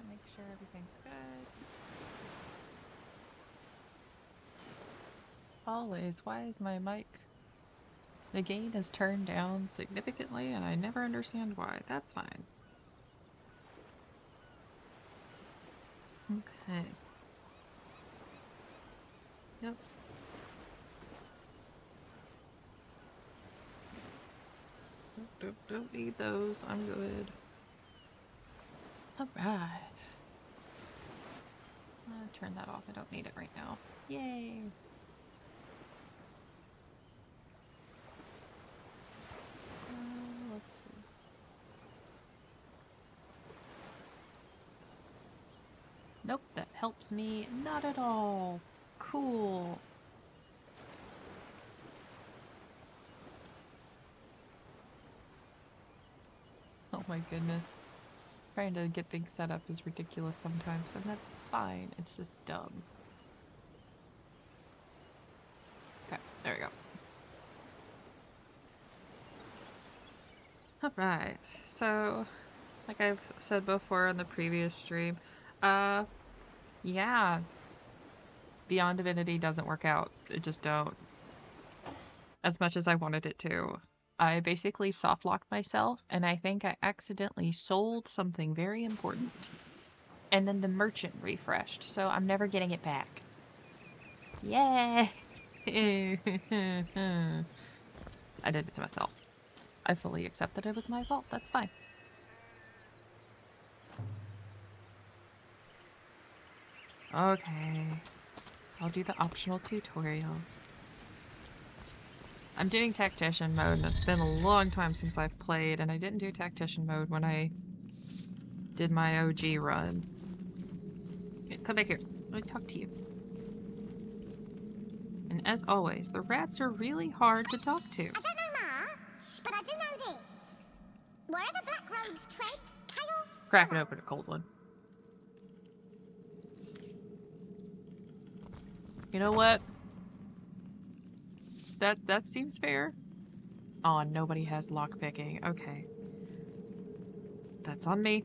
make sure everything's good. Always, why is my mic... The gain is turned down significantly and I never understand why. That's fine. Okay. Yep. Don't need those. I'm good. Alright. Turn that off. I don't need it right now. Yay! Let's see. Nope, that helps me not at all. Cool. Oh my goodness. Trying to get things set up is ridiculous sometimes, and that's fine. It's just dumb. Okay, there we go. Alright, so, like I've said before in the previous stream, yeah, Beyond Divinity doesn't work out. It just don't. As much as I wanted it to. I basically soft-locked myself, and I think I accidentally sold something very important. And then the merchant refreshed, so I'm never getting it back. Yay! I did it to myself. I fully accept that it was my fault. That's fine. Okay. I'll do the optional tutorial. I'm doing Tactician mode, and it's been a long time since I've played, and I didn't do Tactician mode when I did my OG run. Okay, come back here. Let me talk to you. And as always, the rats are really hard to talk to. I don't know much, but I do know this. Wherever black robes tread, chaos Cracking follows. open a cold one. You know what? That seems fair. Oh, nobody has lockpicking. Okay. That's on me.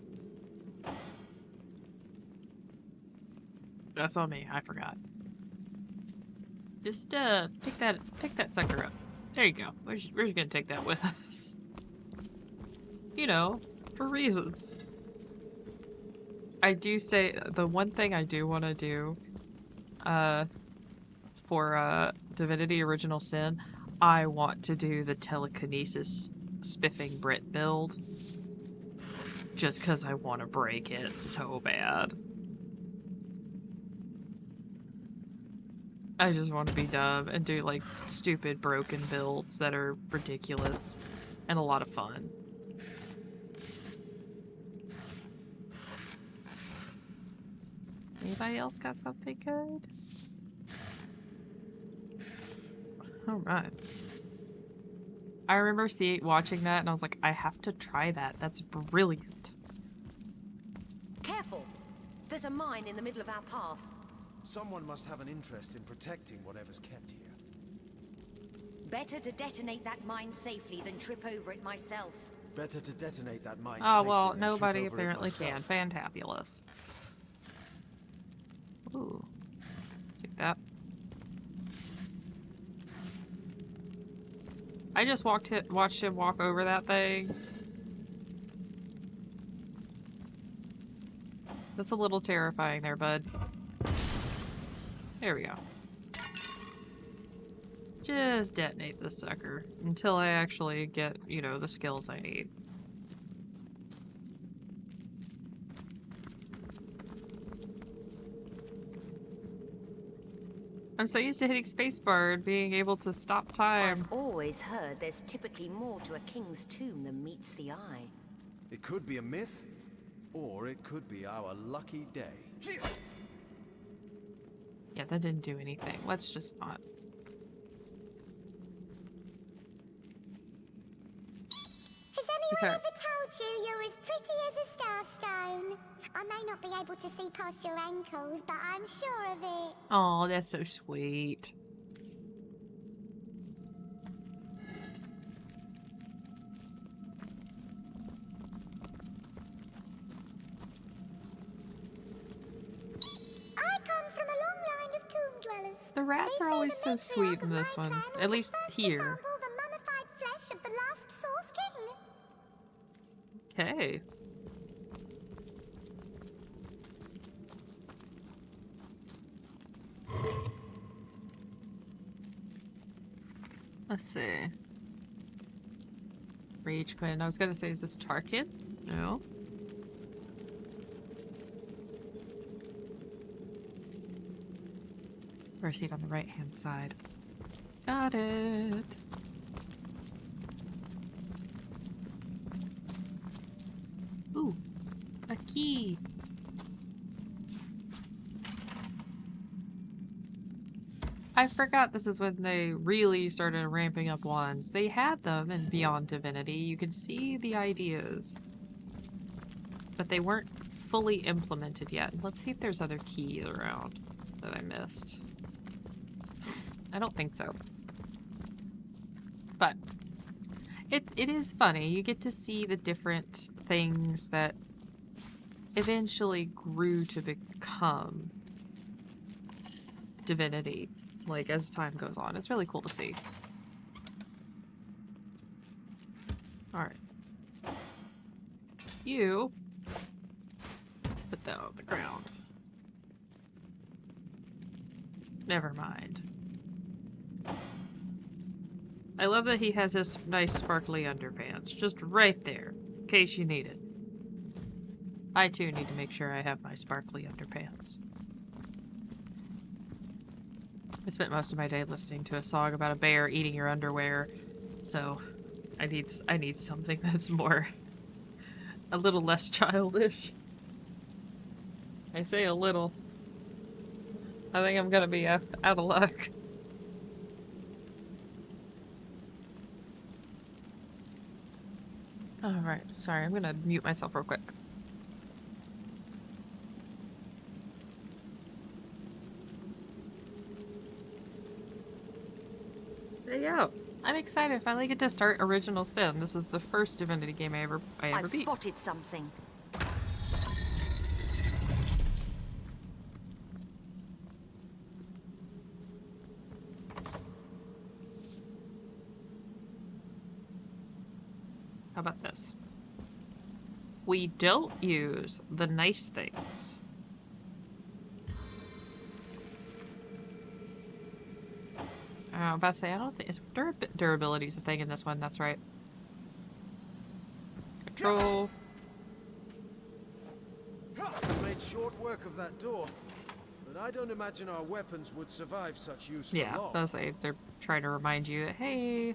That's on me. I forgot. Just pick that sucker up. There you go. We're just gonna take that with us. You know, for reasons. I do say the one thing I do want to do, for Divinity Original Sin, I want to do the telekinesis spiffing Brit build. Just because I want to break it so bad. I just want to be dumb and do like stupid broken builds that are ridiculous and a lot of fun. Anybody else got something good? Alright. I remember watching that and I was like, I have to try that. That's brilliant. Careful! There's a mine in the middle of our path. Someone must have an interest in protecting whatever's kept here. Better to detonate that mine safely than trip over it myself. Better to detonate that mine Oh, safely well, than trip nobody over it apparently myself. can. Fantabulous. Ooh. Take that. I just watched him walk over that thing. That's a little terrifying there, bud. There we go. Just detonate this sucker until I actually get, you know, the skills I need. I'm so used to hitting spacebar and being able to stop time. I've always heard there's typically more to a king's tomb than meets the eye. It could be a myth, or it could be our lucky day. Yeah, that didn't do anything. Let's just not. Has anyone Okay. ever told you you're as pretty as a starstone? I may not be able to see past your ankles, but I'm sure of it. Oh, that's so sweet. rats They are say always the so sweet matriarch in of this my one. clan was At the least first to here. sample the mummified flesh of the last Source King. Okay. Let's see. Rage Queen. I was gonna say, is this Tarkin? No. First seat on the right-hand side. Got it. Ooh, a key. I forgot this is when they really started ramping up wands. They had them in Beyond Divinity. You could see the ideas, but they weren't fully implemented yet. Let's see if there's other keys around that I missed. I don't think so. But it is funny. You get to see the different things that eventually grew to become Divinity, like, as time goes on. It's really cool to see. Alright. You put that on the ground. Never mind. I love that he has this nice sparkly underpants, just right there, in case you need it. I too need to make sure I have my sparkly underpants. I spent most of my day listening to a song about a bear eating your underwear, so I need something that's a little less childish. I say a little. I think I'm gonna be out of luck. Alright, sorry, I'm gonna mute myself real quick. There you go. I'm excited. I finally get to start Original Sin. This is the first Divinity game I ever I've beat. spotted something. How about this? We don't use the nice things. I'm about to say, I don't think... durability is a thing in this one, that's right. Control. We made short work of that door, but I don't imagine our weapons would survive such use for Yeah, long. that's like they're trying to remind you that, hey...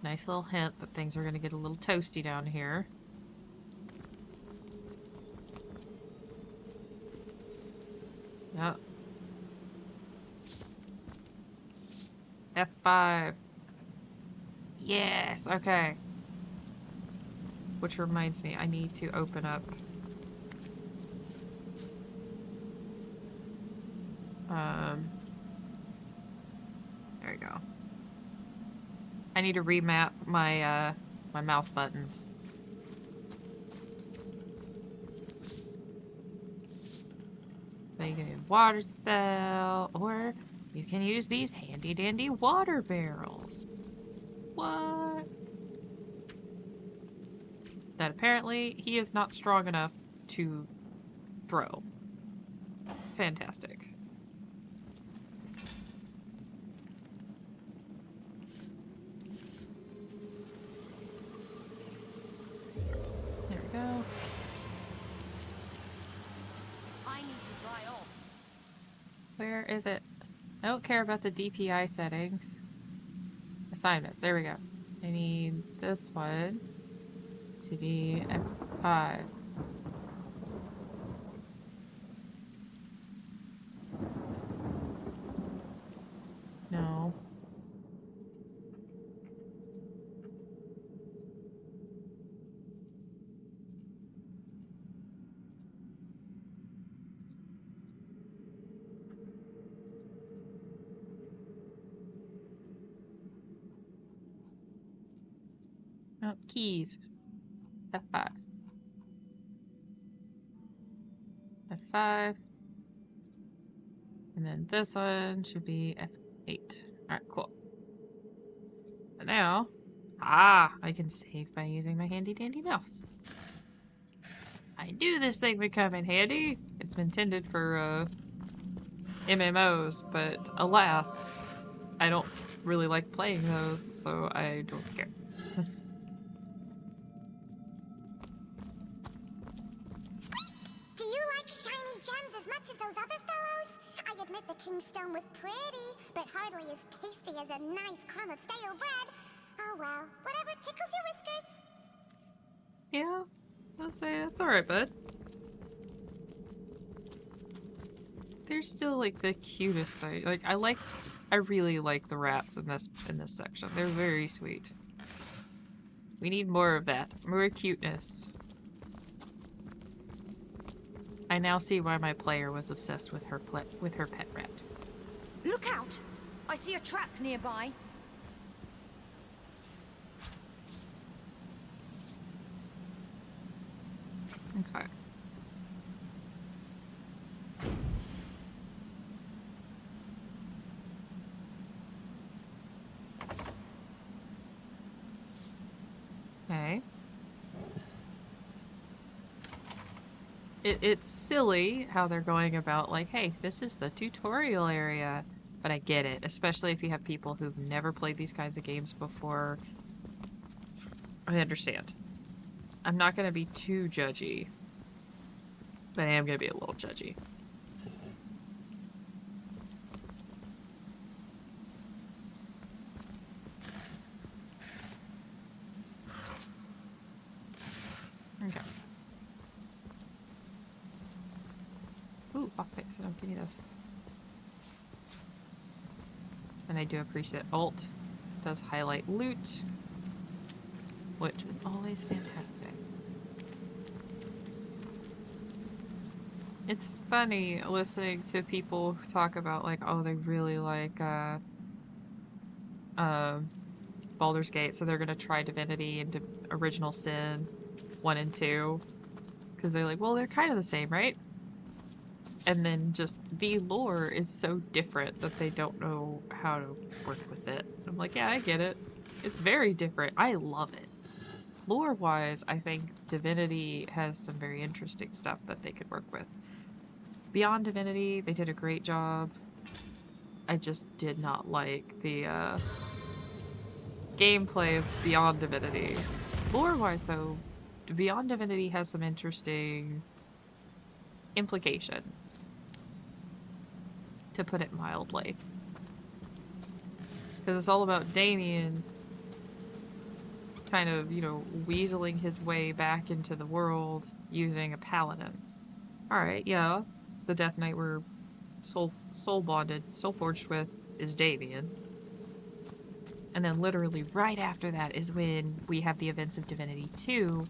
Nice little hint that things are gonna get a little toasty down here. Yep. F5. Yes, okay. Which reminds me, I need to open up... There we go. I need to remap my, my mouse buttons. So you can do water spell, or you can use these handy dandy water barrels. What? That apparently he is not strong enough to throw. Fantastic. There we go. I need to dry off. Where is it? I don't care about the DPI settings. Assignments, there we go. I need this one to be F5. No. Oh, keys. F5. F5. And then this one should be F8. Alright, cool. And now, I can save by using my handy dandy mouse. I knew this thing would come in handy. It's intended for MMOs, but alas, I don't really like playing those, so I don't care. Do you like shiny gems as much as those other fellows? I admit the Kingstone was pretty, but hardly as tasty as a nice crumb of stale bread. Oh well, whatever tickles your whiskers. Yeah, I'll say that's alright, bud. They're still like the cutest thing. Like I really like the rats in this section. They're very sweet. We need more of that. More cuteness. I now see why my player was obsessed with her pet rat. Look out! I see a trap nearby. Okay. Okay. It's silly how they're going about like, hey, this is the tutorial area, but I get it, especially if you have people who've never played these kinds of games before. I understand. I'm not gonna be too judgy, but I am gonna be a little judgy. Okay. Ooh, lockpicks. I don't get any of those. And I do appreciate alt. It does highlight loot, which is always fantastic. It's funny listening to people talk about like, oh, they really like Baldur's Gate, so they're gonna try Divinity and Original Sin 1 and 2, because they're like, well, they're kind of the same, right? And then just the lore is so different that they don't know how to work with it. I'm like, yeah, I get it. It's very different. I love it. Lore-wise, I think Divinity has some very interesting stuff that they could work with. Beyond Divinity, they did a great job. I just did not like the gameplay of Beyond Divinity. Lore-wise, though, Beyond Divinity has some interesting implications, to put it mildly. Because it's all about Damien kind of, you know, weaseling his way back into the world using a paladin. Alright, yeah, the Death Knight we're soul forged with is Damien. And then literally right after that is when we have the events of Divinity 2,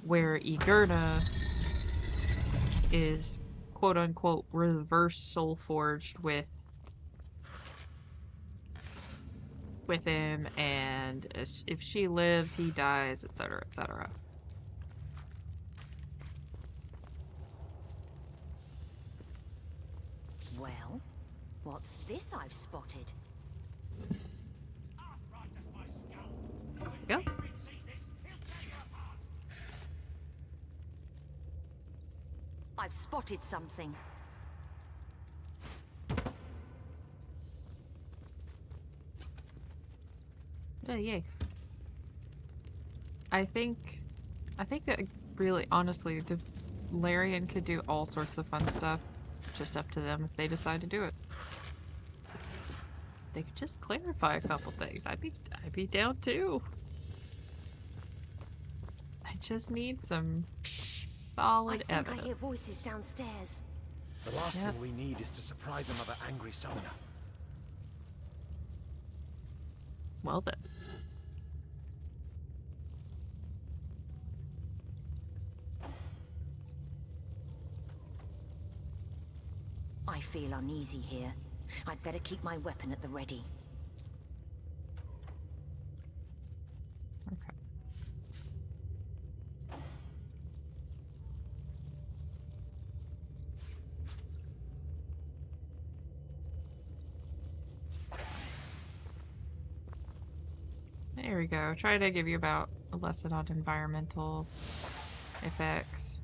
where Igurna is quote-unquote reverse soul forged with him, and if she lives, he dies, etc., etc. Well, what's this I've spotted? Yeah. I've spotted something. Yeah, yay. I think that really, honestly, Larian could do all sorts of fun stuff. Just up to them if they decide to do it. They could just clarify a couple things. I'd be down too. I just need some solid evidence. I hear voices downstairs. The last thing we need is to surprise another angry summoner. Well then. I feel uneasy here. I'd better keep my weapon at the ready. Okay. we go. Try to give you about a lesson on environmental effects.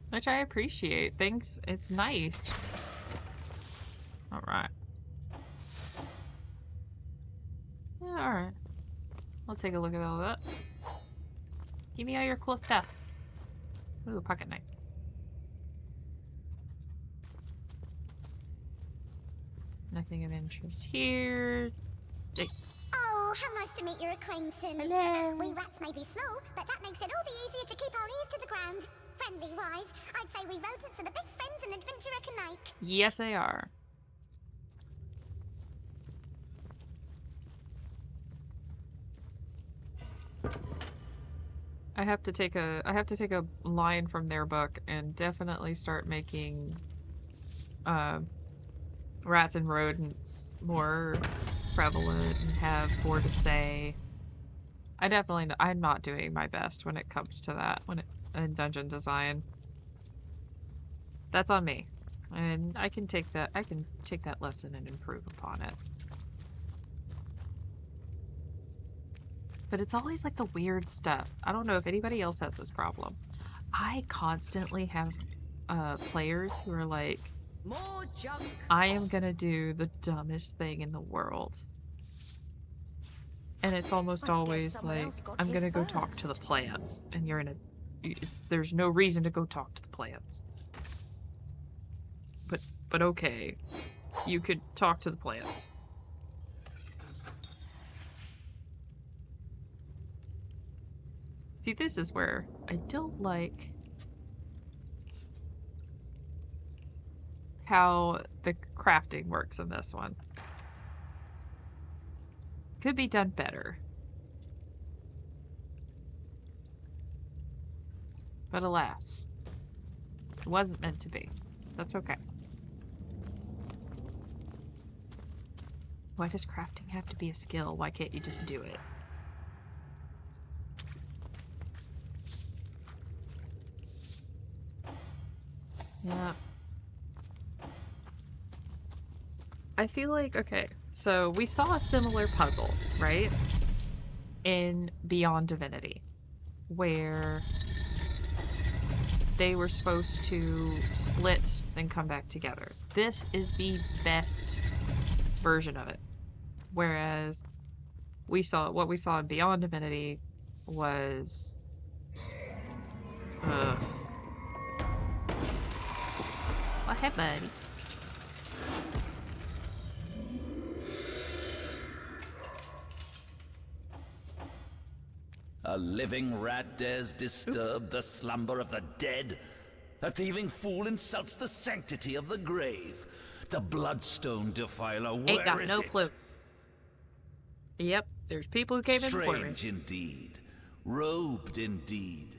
Which I appreciate. Thanks. It's nice. Alright. Yeah, alright. I'll take a look at all that. Give me all your cool stuff. Ooh, pocket knife. Nothing of interest here. Hey. Oh, how nice to meet your acquaintance. Hello. We rats may be small, but that makes it all the easier to keep our ears to the ground. Friendly-wise, I'd say we rodents are the best friends an adventurer can make. Yes, they are. I have to take a line from their book and definitely start making rats and rodents more prevalent and have more to say. I'm not doing my best when it comes to that in dungeon design. That's on me. And I can take that lesson and improve upon it. But it's always like the weird stuff. I don't know if anybody else has this problem. I constantly have players who are like, More junk. I am gonna do the dumbest thing in the world. And it's almost always like, I'm gonna go talk to the plants. And you're in a... there's no reason to go talk to the plants. But okay. You could talk to the plants. See, this is where I don't like how the crafting works in this one. Could be done better. But alas, it wasn't meant to be. That's okay. Why does crafting have to be a skill? Why can't you just do it? Yeah. I feel like, okay, so we saw a similar puzzle, right? In Beyond Divinity, where they were supposed to split and come back together. This is the best version of it. Whereas what we saw in Beyond Divinity was well, hey, buddy. A living rat dares disturb the slumber of the dead. A thieving fool insults the sanctity of the grave. The bloodstone defiler, where Ain't got is no it? clue. Yep, there's people who came in before me. Strange indeed. Robed indeed.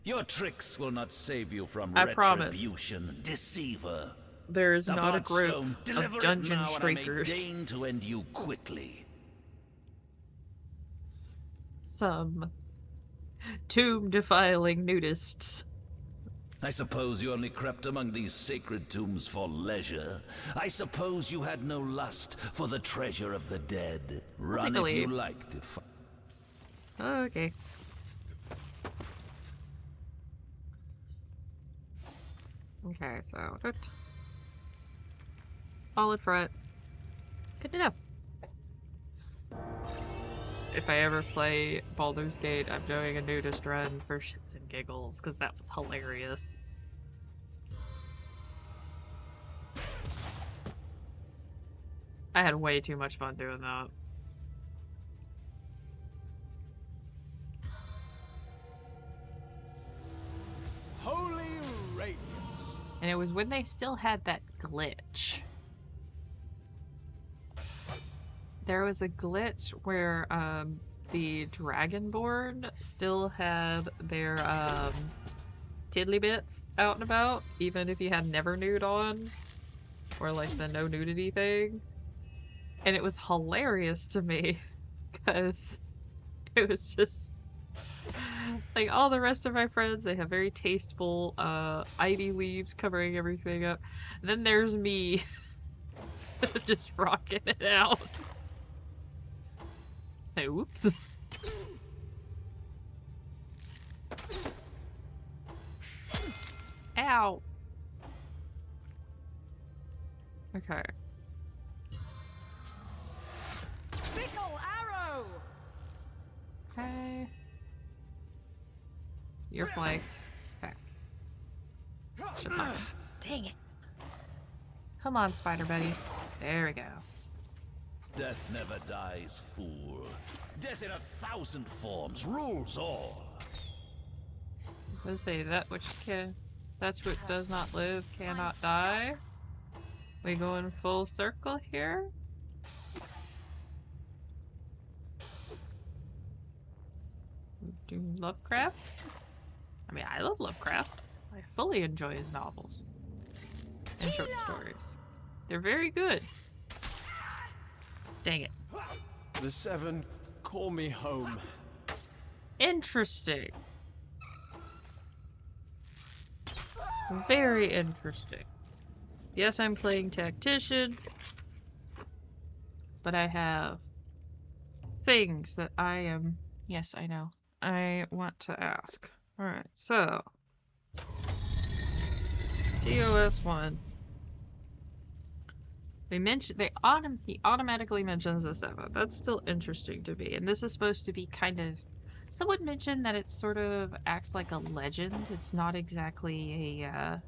Your tricks will not save you from I promise. retribution, deceiver. There's The not a group bloodstone, deliver of it dungeon now, and I may streakers. deign to end you quickly. Some tomb-defiling nudists. I suppose you only crept among these sacred tombs for leisure. I suppose you had no lust for the treasure of the dead. Run if you like to Okay. Okay, so... Solid front. Good to know. If I ever play Baldur's Gate, I'm doing a nudist run for shits and giggles, because that was hilarious. I had way too much fun doing that. Holy radiance. And it was when they still had that glitch. There was a glitch where the Dragonborn still had their tiddly bits out and about, even if you had never nude on, or like the no nudity thing. And it was hilarious to me because it was just Like all the rest of my friends, they have very tasteful ivy leaves covering everything up. Then there's me just rocking it out. Hey, whoops. Ow. Okay. Fickle arrow! Okay. You're flanked. Okay. Should not. Dang it. Come on, Spider Buddy. There we go. Death never dies, fool. Death in 1,000 forms rules all. Let's say that which that's what does not live cannot die. We going full circle here? Do Lovecraft? I mean, I love Lovecraft. I fully enjoy his novels and short stories. They're very good. Dang it. The Seven call me home. Interesting. Very interesting. Yes, I'm playing Tactician, but I have things that I am... Yes, I know. I want to ask. Alright, so... TOS 1. They mention he automatically mentions the 7. That's still interesting to me. And this is supposed to be kind of... Someone mentioned that it sort of acts like a legend. It's not exactly a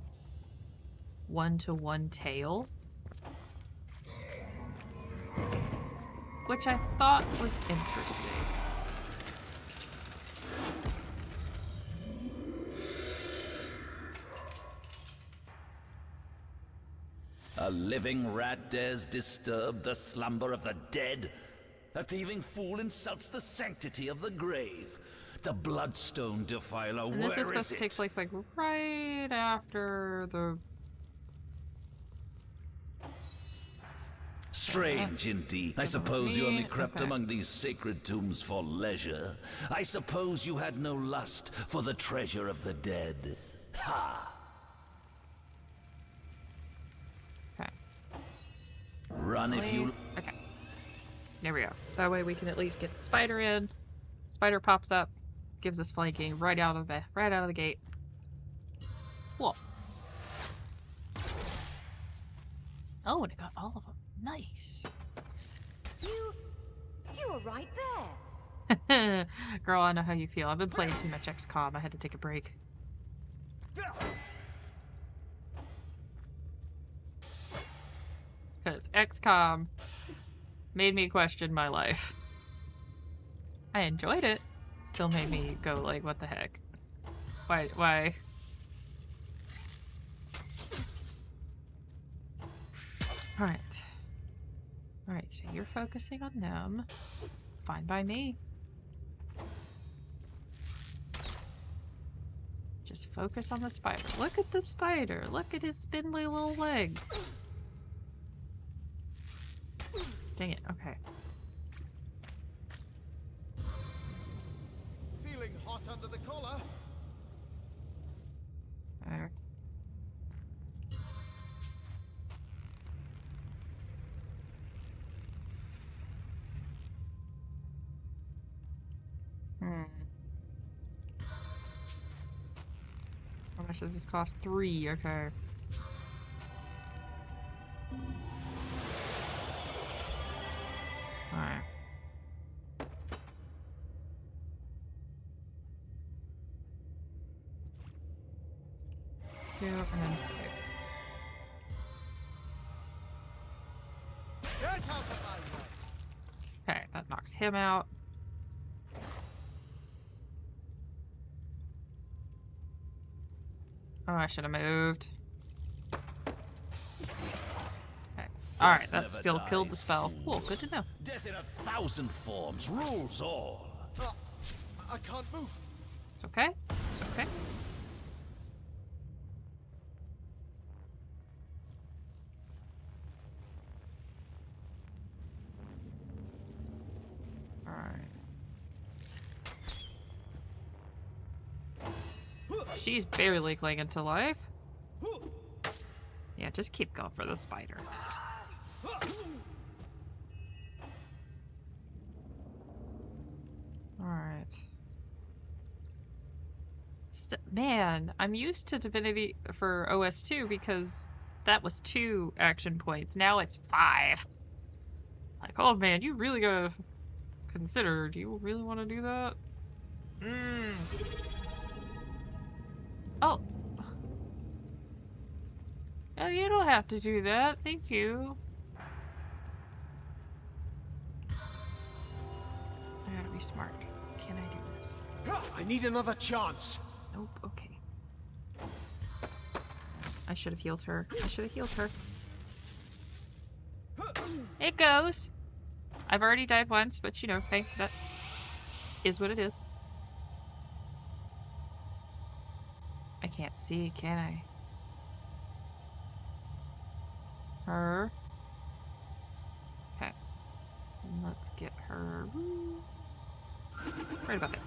one-to-one tale. Which I thought was interesting. A living rat dares disturb the slumber of the dead? A thieving fool insults the sanctity of the grave. The bloodstone defiler, And this is supposed to take place like right after the... Strange indeed. I suppose you only crept Okay. among these sacred tombs for leisure. I suppose you had no lust for the treasure of the dead. Ha! Okay. Run if you... Okay. There we go. That way we can at least get the spider in. Spider pops up, gives us flanking right out of the gate. Cool. Oh, and it got all of them. Nice. You were right there. Girl, I know how you feel. I've been playing too much XCOM. I had to take a break. Because XCOM made me question my life. I enjoyed it. Still made me go like, what the heck? Why? Alright. Alright, so you're focusing on them. Fine by me. Just focus on the spider. Look at the spider. Look at his spindly little legs. Dang it, okay. Feeling hot under the collar? There. How much does this cost? 3, okay. Alright. Two, and then skip. Get out of my way! Okay, that knocks him out. Oh, I should have moved. Okay. Alright, that still killed the spell. Cool, good to know. Death in 1,000 forms rules all. I can't move. It's okay. It's okay. Alright. She's barely clinging to life. Yeah, just keep going for the spider. Alright. Man, I'm used to Divinity for OS2 because that was 2 action points. Now it's 5. Like, oh man, you really gotta consider, do you really want to do that? Oh. Oh, you don't have to do that. Thank you. I gotta be smart. Can I do this? I need another chance. Nope, okay. I should have healed her. I should have healed her. It goes. I've already died once, but you know, hey, that is what it is. I can't see, can I? Her. Okay. Let's get her. Right about there.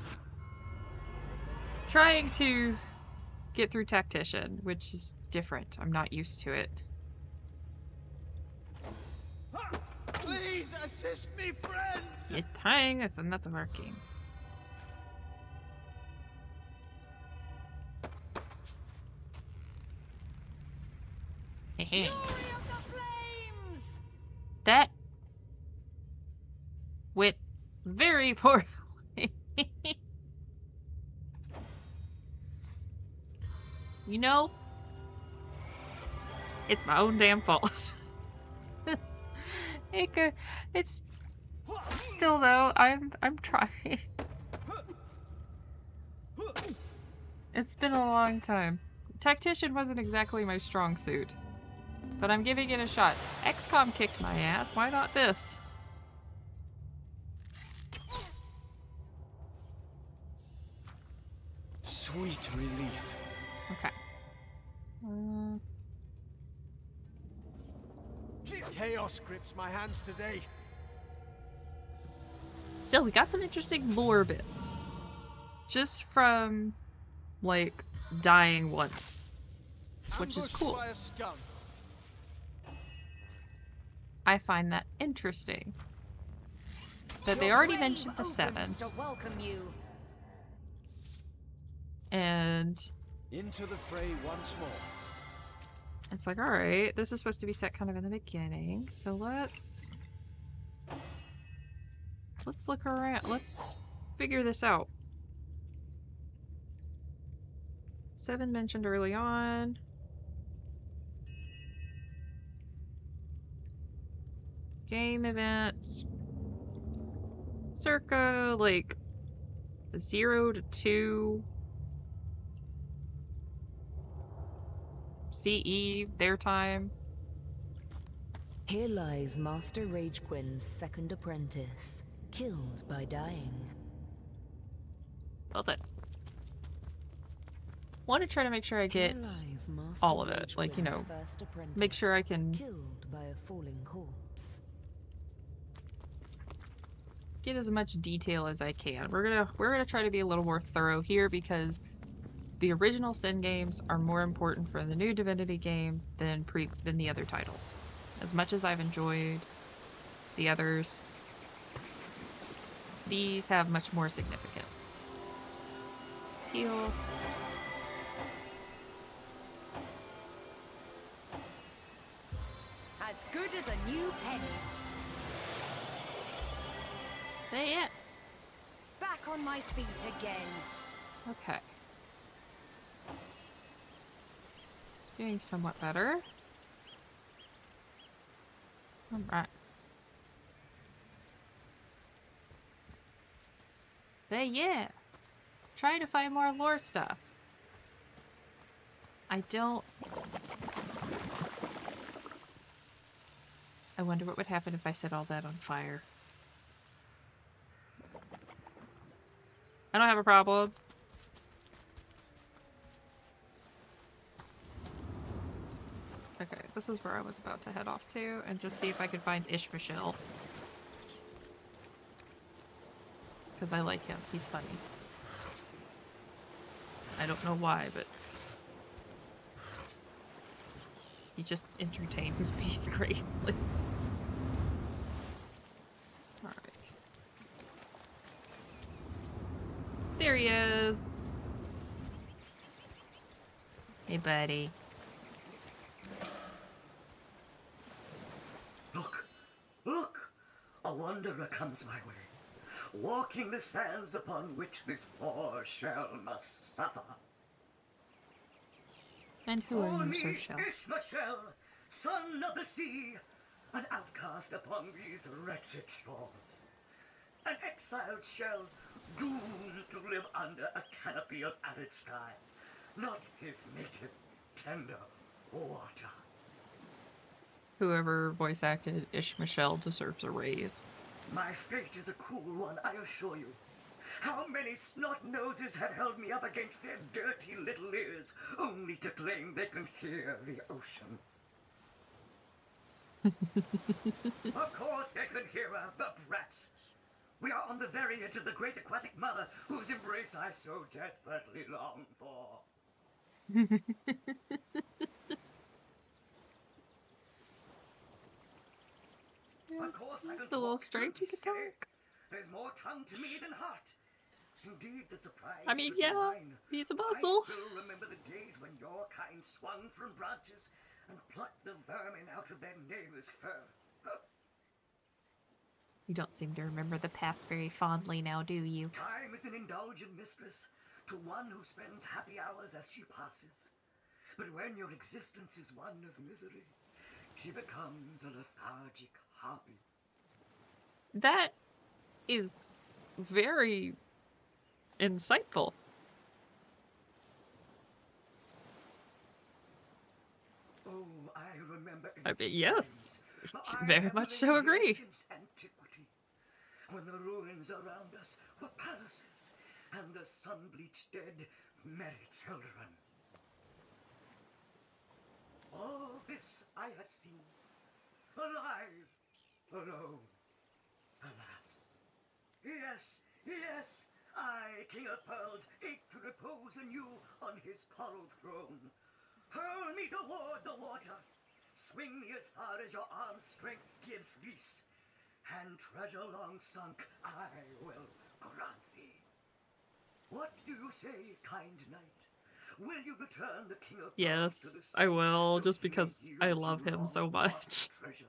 Trying to get through Tactician, which is different. I'm not used to it. Please assist me, friends! It's time is not working. Fury of the flames! That went very poorly. You know, it's my own damn fault. It's still though, I'm trying. It's been a long time. Tactician wasn't exactly my strong suit, but I'm giving it a shot. XCOM kicked my ass, why not this? Sweet relief. Okay. Chaos grips my hands today. Still, we got some interesting lore bits. Just from, like, dying once. Which is cool. By a skunk. I find that interesting. But they already mentioned the 7. To welcome you. And into the fray once more. it's like, alright, this is supposed to be set kind of in the beginning, so let's look around, let's figure this out. 7 mentioned early on. Game events. Circa, like, 0 to 2 CE, their time. Here lies Master Ragequin's second apprentice, killed by dying. Well then. Want to try to make sure I get all of it, like, you know, make sure I can killed by a falling corpse. get as much detail as I can. We're gonna try to be a little more thorough here because the original Sin games are more important for the new Divinity game than the other titles. As much as I've enjoyed the others, these have much more significance. Let's heal. As good as a new penny. There it. Back on my feet again. Okay. Doing somewhat better. Alright. But yeah. Trying to find more lore stuff. I wonder what would happen if I set all that on fire. I don't have a problem. Okay, this is where I was about to head off to, and just see if I could find Ishmael. Because I like him, he's funny. I don't know why, but he just entertains me greatly. Alright. There he is! Hey, buddy. Look! Look! A wanderer comes my way, walking the sands upon which this poor shell must suffer. And who are you, me, Sir Shell? Ishmael, son of the sea, an outcast upon these wretched shores. An exiled shell, doomed to live under a canopy of arid sky, not his native, tender water. Whoever voice acted Ishmael deserves a raise. My fate is a cruel one, I assure you. How many snot noses have held me up against their dirty little ears, only to claim they can hear the ocean? Of course they can hear her, the brats. We are on the very edge of the great aquatic mother, whose embrace I so desperately long for. Of course I can It's a little talk, strange don't you be can silly. talk. There's more tongue to me than heart. Indeed, the surprise I mean, should be yeah, mine. he's a I muzzle. still remember the days when your kind swung from branches and plucked the vermin out of their neighbor's fur. You don't seem to remember the past very fondly now, do you? Time is an indulgent mistress to one who spends happy hours as she passes. But when your existence is one of misery, she becomes a lethargic harpy. That is very insightful. Oh, I remember I mean, ancient yes, times, for I very have much lived so here agree. since antiquity, when the ruins around us were palaces, and the sun-bleached dead merry children. All this I have seen, alive, alone, alas. Yes, yes, I, King of Pearls, ache to repose anew on his coral throne. Hurl me toward the water, swing me as far as your arm's strength gives lease, and treasure long sunk I will grant thee. What do you say, kind knight? Will you return the King of Pearls to the Yes, sea, I will, so just he may because yield I you love him so long lost much. treasure?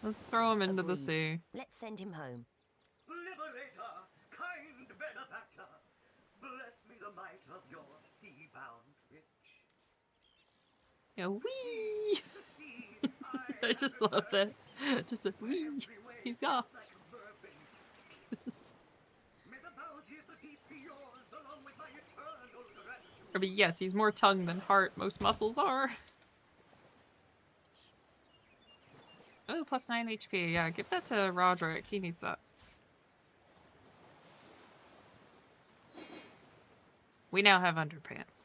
Let's throw him into the Agreed. sea. Let's send him home. Liberator, kind benefactor, bless me the might of your sea-bound witch. Yeah, whee! The sea, I just love that. Just a whee. He's off. like mermaids. May the bounty of the deep be yours, along with my eternal gratitude. I mean, yes, he's more tongue than heart. Most muscles are. Oh, plus 9 HP. Yeah, give that to Roderick. He needs that. We now have underpants.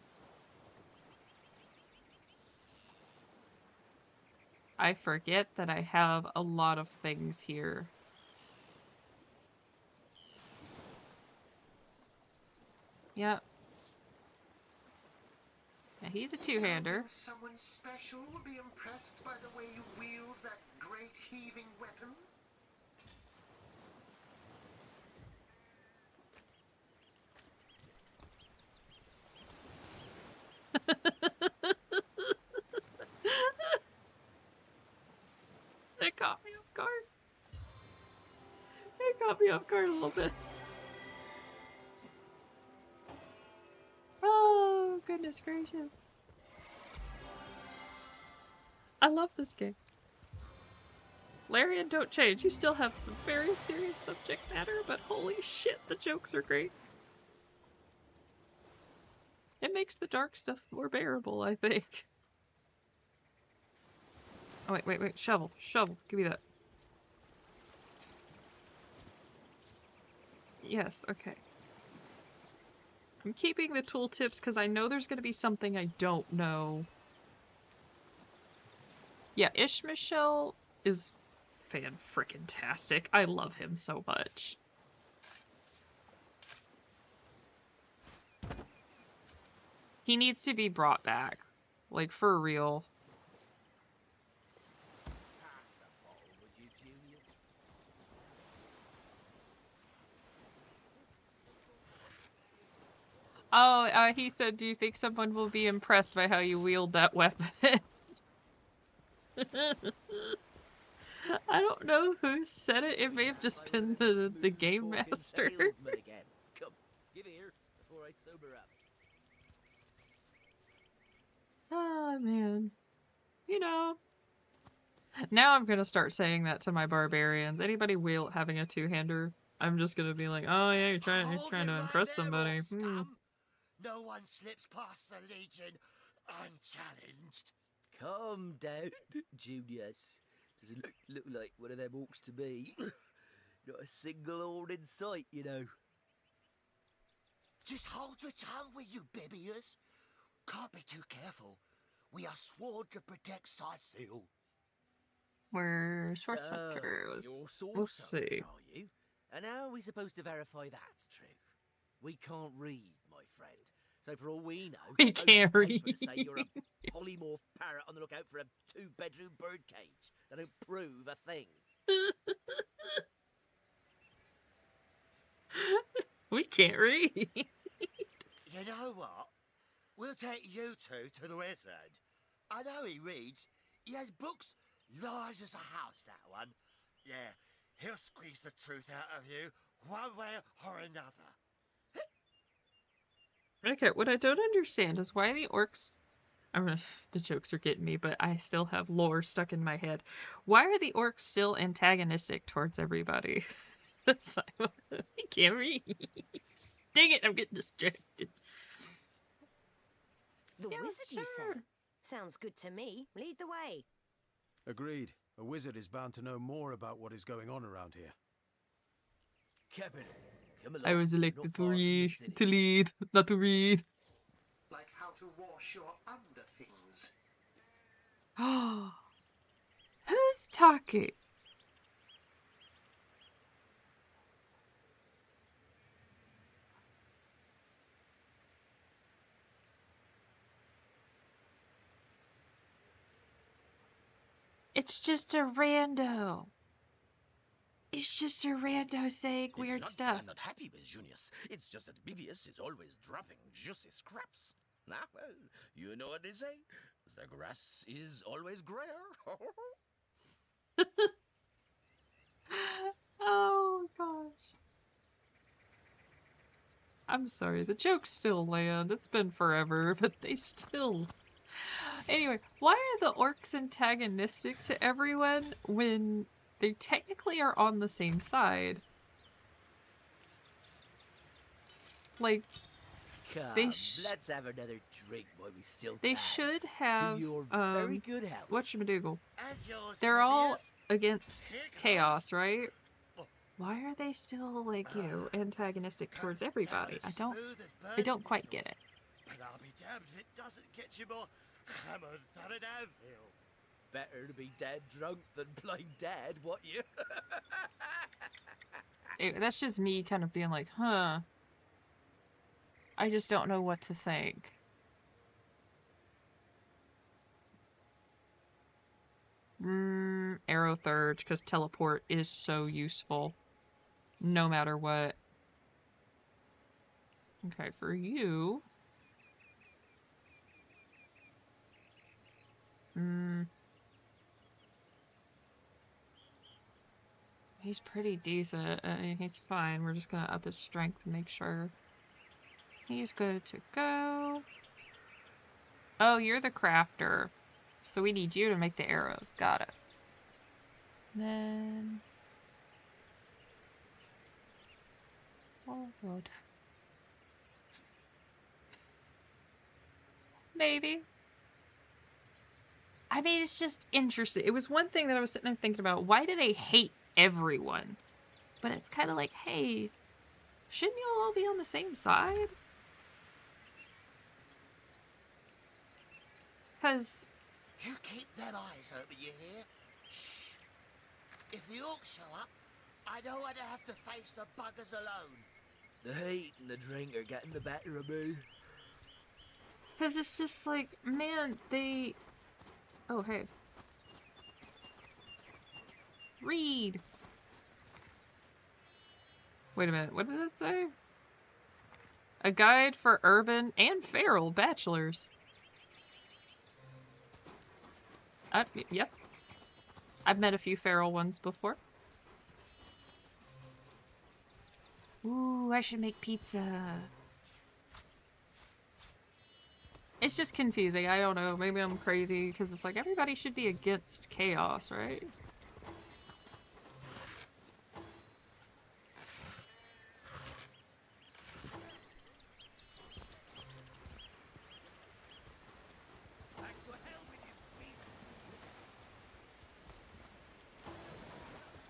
I forget that I have a lot of things here. Yep. Yeah, he's a two-hander. Someone special will be impressed by the way you wield that great heaving weapon. It caught me off guard. It caught me off guard a little bit. Oh, goodness gracious. I love this game. Larian, don't change. You still have some very serious subject matter, but holy shit, the jokes are great. It makes the dark stuff more bearable, I think. Oh, wait. Shovel. Give me that. Yes, okay. I'm keeping the tooltips because I know there's going to be something I don't know. Yeah, Ishmael is fan-frickin-tastic. I love him so much. He needs to be brought back. Like, for real. Oh, he said, do you think someone will be impressed by how you wield that weapon? I don't know who said it. It may have just been the game master. Come, give here before I sober up. Oh, man. You know. Now I'm gonna start saying that to my barbarians. Anybody having a two-hander, I'm just gonna be like, oh yeah, you're trying to impress somebody. No one slips past the Legion unchallenged. Calm down, Junius. Doesn't look like one of them orcs to me. Not a single horn in sight, you know. Just hold your tongue, will you, Bibius? Can't be too careful. We are sworn to protect Cyseal. We're So, sorcerers. you're We'll sorcerers, see. are you? And how are we supposed to verify that's true? We can't read, my friend. So for all we know, We those can't papers read. say you're a polymorph parrot on the lookout for a two-bedroom birdcage. They don't prove a thing. We can't read. You know what? We'll take you two to the wizard. I know he reads. He has books large as a house, that one. Yeah, he'll squeeze the truth out of you one way or another. Okay, what I don't understand is why the orcs... the jokes are getting me, but I still have lore stuck in my head. Why are the orcs still antagonistic towards everybody? That's I can't read. Dang it, I'm getting distracted. The Yeah, wizard, you sure. say? Sounds good to me. Lead the way. Agreed. A wizard is bound to know more about what is going on around here. Captain, come along. I was You're elected not to far from the read, city. to lead, not to read. Like how to wash your underthings. Who's talking? It's just a rando. It's just a rando saying weird stuff. I'm not happy with Junius. It's just that Bibius is always dropping juicy scraps. Ah, well, you know what they say. The grass is always grayer. Oh gosh. I'm sorry, the jokes still land. It's been forever, but they still... Anyway, why are the orcs antagonistic to everyone when they technically are on the same side? Like, Come, let's have another drink while we still they can. should have, To your very good health. whatchamacallit. And yours, They're all Bibius. against Here chaos, goes. right? Why are they still, like, antagonistic towards Goes everybody? down as I smooth as don't burning quite get needles. it. But I'll be damned if it doesn't get you more hammered than an anvil. Better to be dead drunk than plain dead, what you? That's just me kind of being like, huh. I just don't know what to think. Arrow Thurge, because teleport is so useful. No matter what. Okay, for you... He's pretty decent. He's fine. We're just gonna up his strength and make sure he's good to go. Oh, you're the crafter. So we need you to make the arrows. Got it. Then... Oh, God. Maybe. I mean, it's just interesting. It was one thing that I was sitting there thinking about. Why do they hate everyone? But it's kind of like, hey, shouldn't you all be on the same side? Because... You keep them eyes open, you hear? Shh. If the orcs show up, I don't want to have to face the buggers alone. The heat and the drink are getting the better of me. Because it's just like, man, they... Oh, hey. Read! Wait a minute, what did it say? A guide for urban and feral bachelors. Yep. I've met a few feral ones before. Ooh, I should make pizza. It's just confusing. I don't know. Maybe I'm crazy because it's like everybody should be against chaos, right?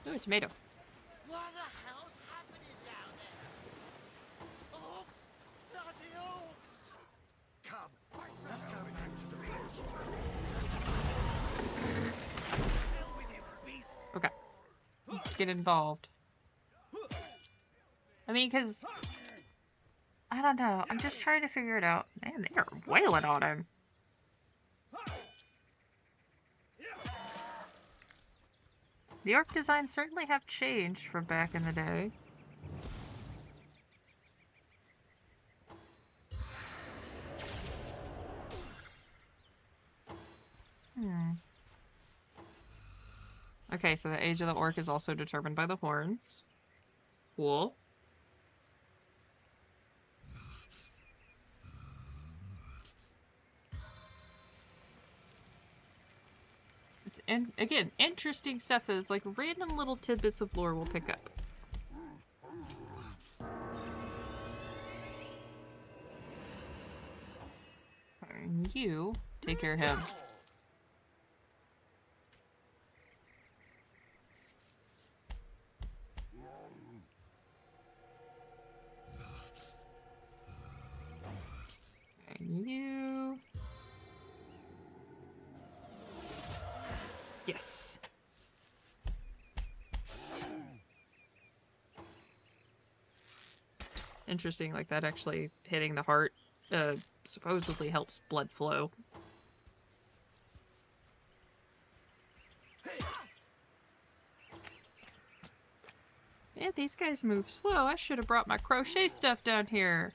Ooh, a tomato. What the hell's happening down there? Orcs! Bloody orcs! Come, let's go back to the post. Okay. Let's get involved. I mean, because... I don't know. I'm just trying to figure it out. Man, they are wailing on him. The orc designs certainly have changed from back in the day. Okay, so the age of the orc is also determined by the horns. Cool. And again, interesting stuff that is like random little tidbits of lore we'll pick up. And you take care of him. And you... Yes. Interesting, like that actually hitting the heart supposedly helps blood flow. Man, these guys move slow. I should have brought my crochet stuff down here.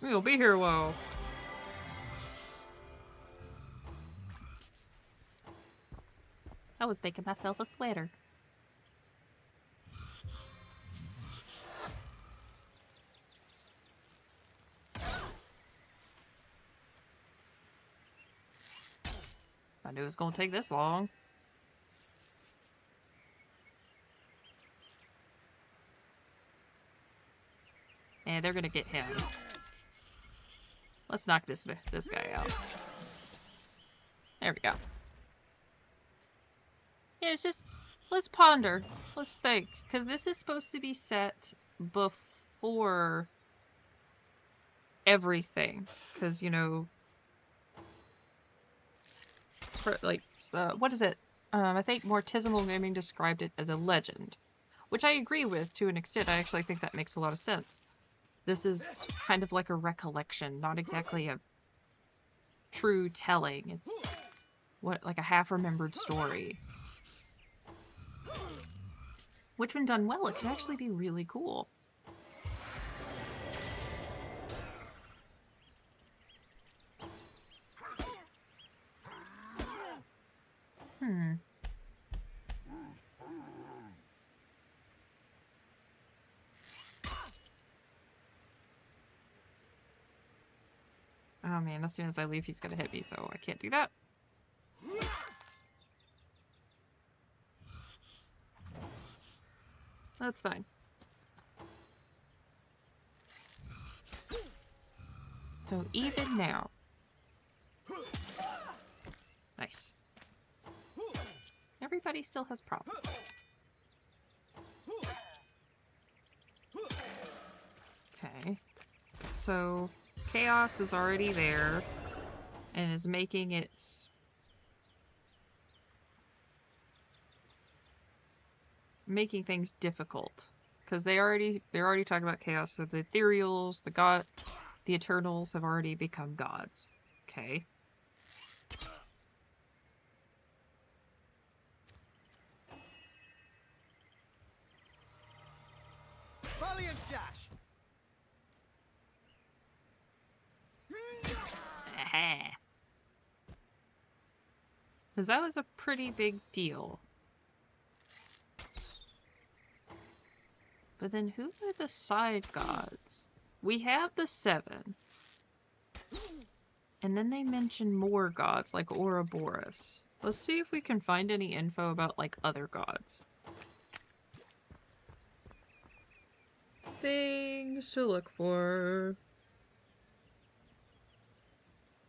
We'll be here a while. I was making myself a sweater. I knew it was gonna take this long. And they're gonna get him. Let's knock this guy out. There we go. Yeah, it's just, let's ponder. Let's think. Because this is supposed to be set before everything. Because, you know, for, like, what is it? I think Mortisanal Gaming described it as a legend. Which I agree with to an extent. I actually think that makes a lot of sense. This is kind of like a recollection, not exactly a true telling. It's like a half-remembered story. Which, when done well, it can actually be really cool. Oh man, as soon as I leave, he's gonna hit me, so I can't do that. That's fine. So even now. Nice. Everybody still has problems. Okay. So chaos is already there. and is making things difficult. Because they're already talking about chaos, so the ethereals, the eternals have already become gods. Okay. Valiant dash! Aha. Because that was a pretty big deal. But then who are the side gods? We have the 7. And then they mention more gods, like Ouroboros. Let's see if we can find any info about, like, other gods. Things to look for.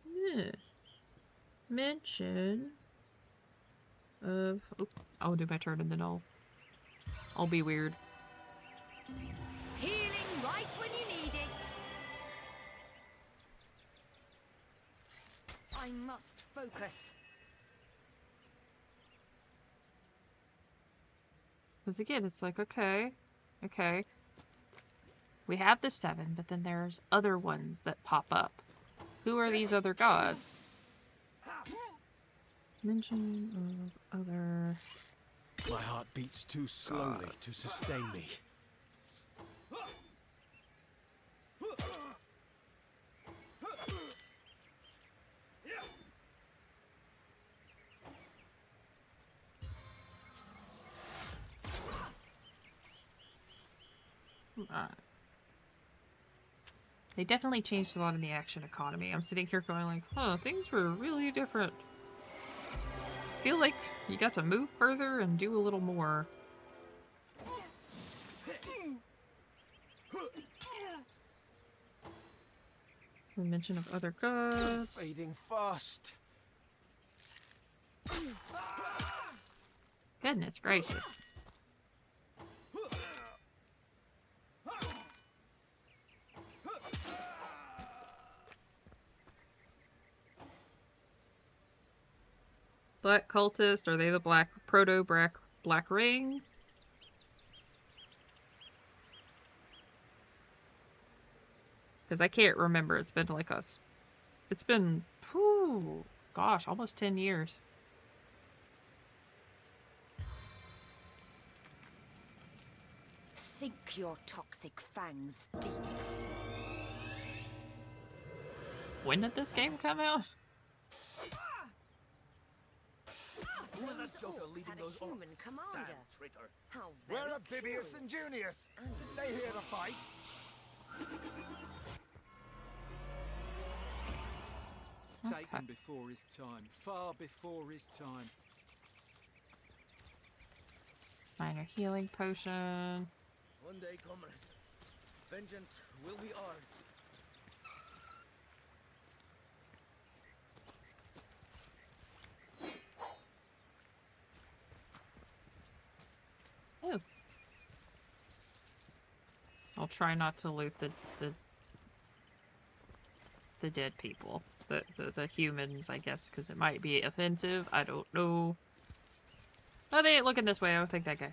Yeah. Mention of... Oh, I'll do my turn and then I'll be weird. Healing right when you need it. I must focus. Because again, it's like, okay. We have the 7, but then there's other ones that pop up. Who are these other gods? Mention of other... My heart beats too slowly to sustain me. They definitely changed a lot in the action economy. I'm sitting here going like, huh, things were really different. I feel like you got to move further and do a little more. Mention of other gods. Fading fast. Goodness gracious. Black cultist, are they the black black ring? Because I can't remember. It's been like us. It's been, whew, gosh, almost 10 years. Sink your toxic fangs deep. When did this game come out? Who was that joker leading those human commander. Damn traitor. How Where very are Bibius and Junius? They hear the fight? Taken before his time. Far before his time. Minor healing potion. One day, comrade, vengeance will be ours. Oh. I'll try not to loot the dead people. The humans, I guess, because it might be offensive. I don't know. Oh, they ain't looking this way. I'll take that guy.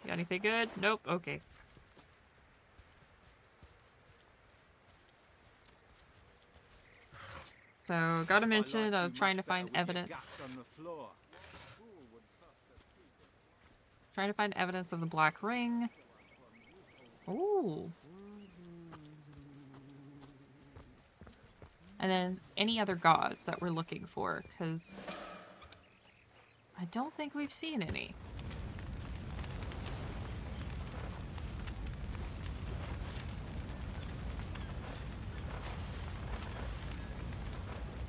You got anything good? Nope. Okay. So, gotta mention of trying to find evidence. Trying to find evidence of the black ring. Ooh. And then any other gods that we're looking for, because I don't think we've seen any.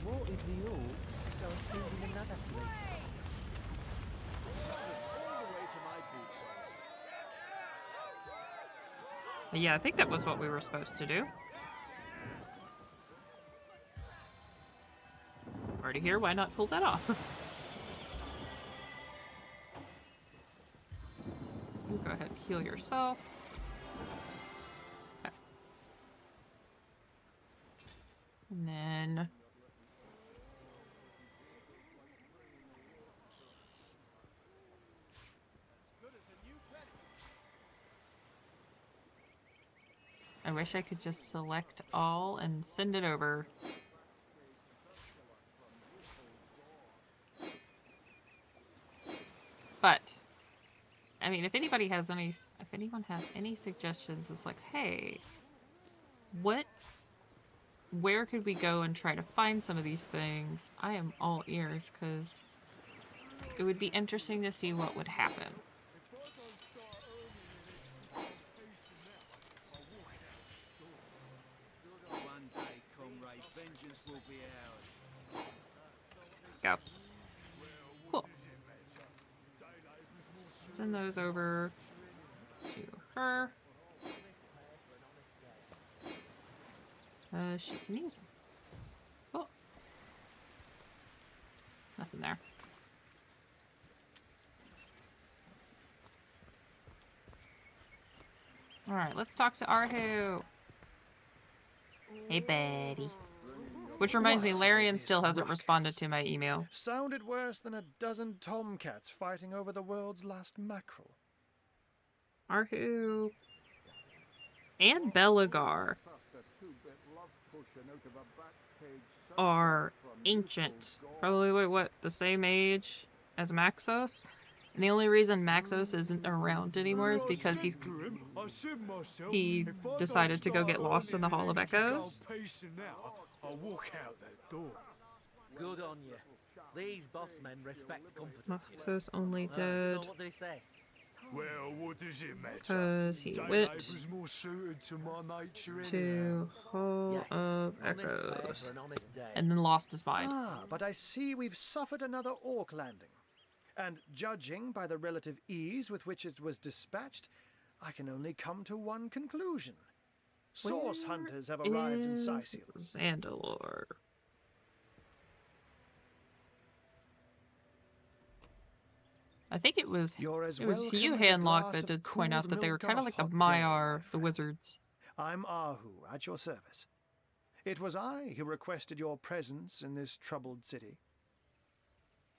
What if the orcs are sending another fleet? But yeah, I think that was what we were supposed to do. Already here, why not pull that off? You go ahead and heal yourself. Okay. And then I wish I could just select all and send it over. But, I mean, if anyone has any suggestions, it's like, hey, where could we go and try to find some of these things? I am all ears, because it would be interesting to see what would happen. Go. Cool. Send those over to her. She can use them. Cool. Nothing there. Alright, let's talk to Arhu. Hey, buddy. Which reminds me, Larian still hasn't responded to my email. Sounded worse than a dozen tomcats fighting over the world's last mackerel. Arhu. And Belagar are ancient. Probably, wait, what? The same age as Maxos? And the only reason Maxos isn't around anymore is because he decided to go get lost in the Hall of Echoes. I'll walk out that door. Good on you. These boss men respect confidence. Maxos only dead. So what did he say? Well, what does it matter? Because he went was more suited to my nature to Hall of Echoes and then lost his mind. Ah, but I see we've suffered another orc landing. And judging by the relative ease with which it was dispatched, I can only come to one conclusion. Source hunters have arrived in Cyseal. Zandalore. I think it was you, Handlock, that did point out that they were kind of like the Maiar, the wizards. I'm Arhu, at your service. It was I who requested your presence in this troubled city.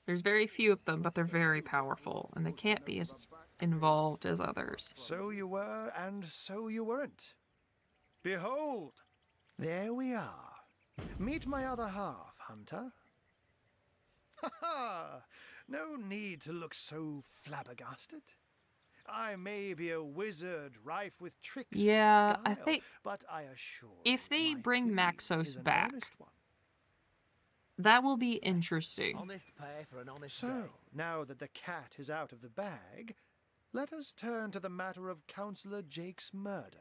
There's very few of them, but they're very powerful, and they can't be as involved as others. So you were, and so you weren't. Behold, there we are. Meet my other half, Hunter. Ha ha! No need to look so flabbergasted. I may be a wizard rife with tricks. Yeah, and guile, I think. But I assure if they you, bring Maxos back, one. That will be interesting. Honest pay for an honest So, day. now that the cat is out of the bag, let us turn to the matter of Councillor Jake's murder.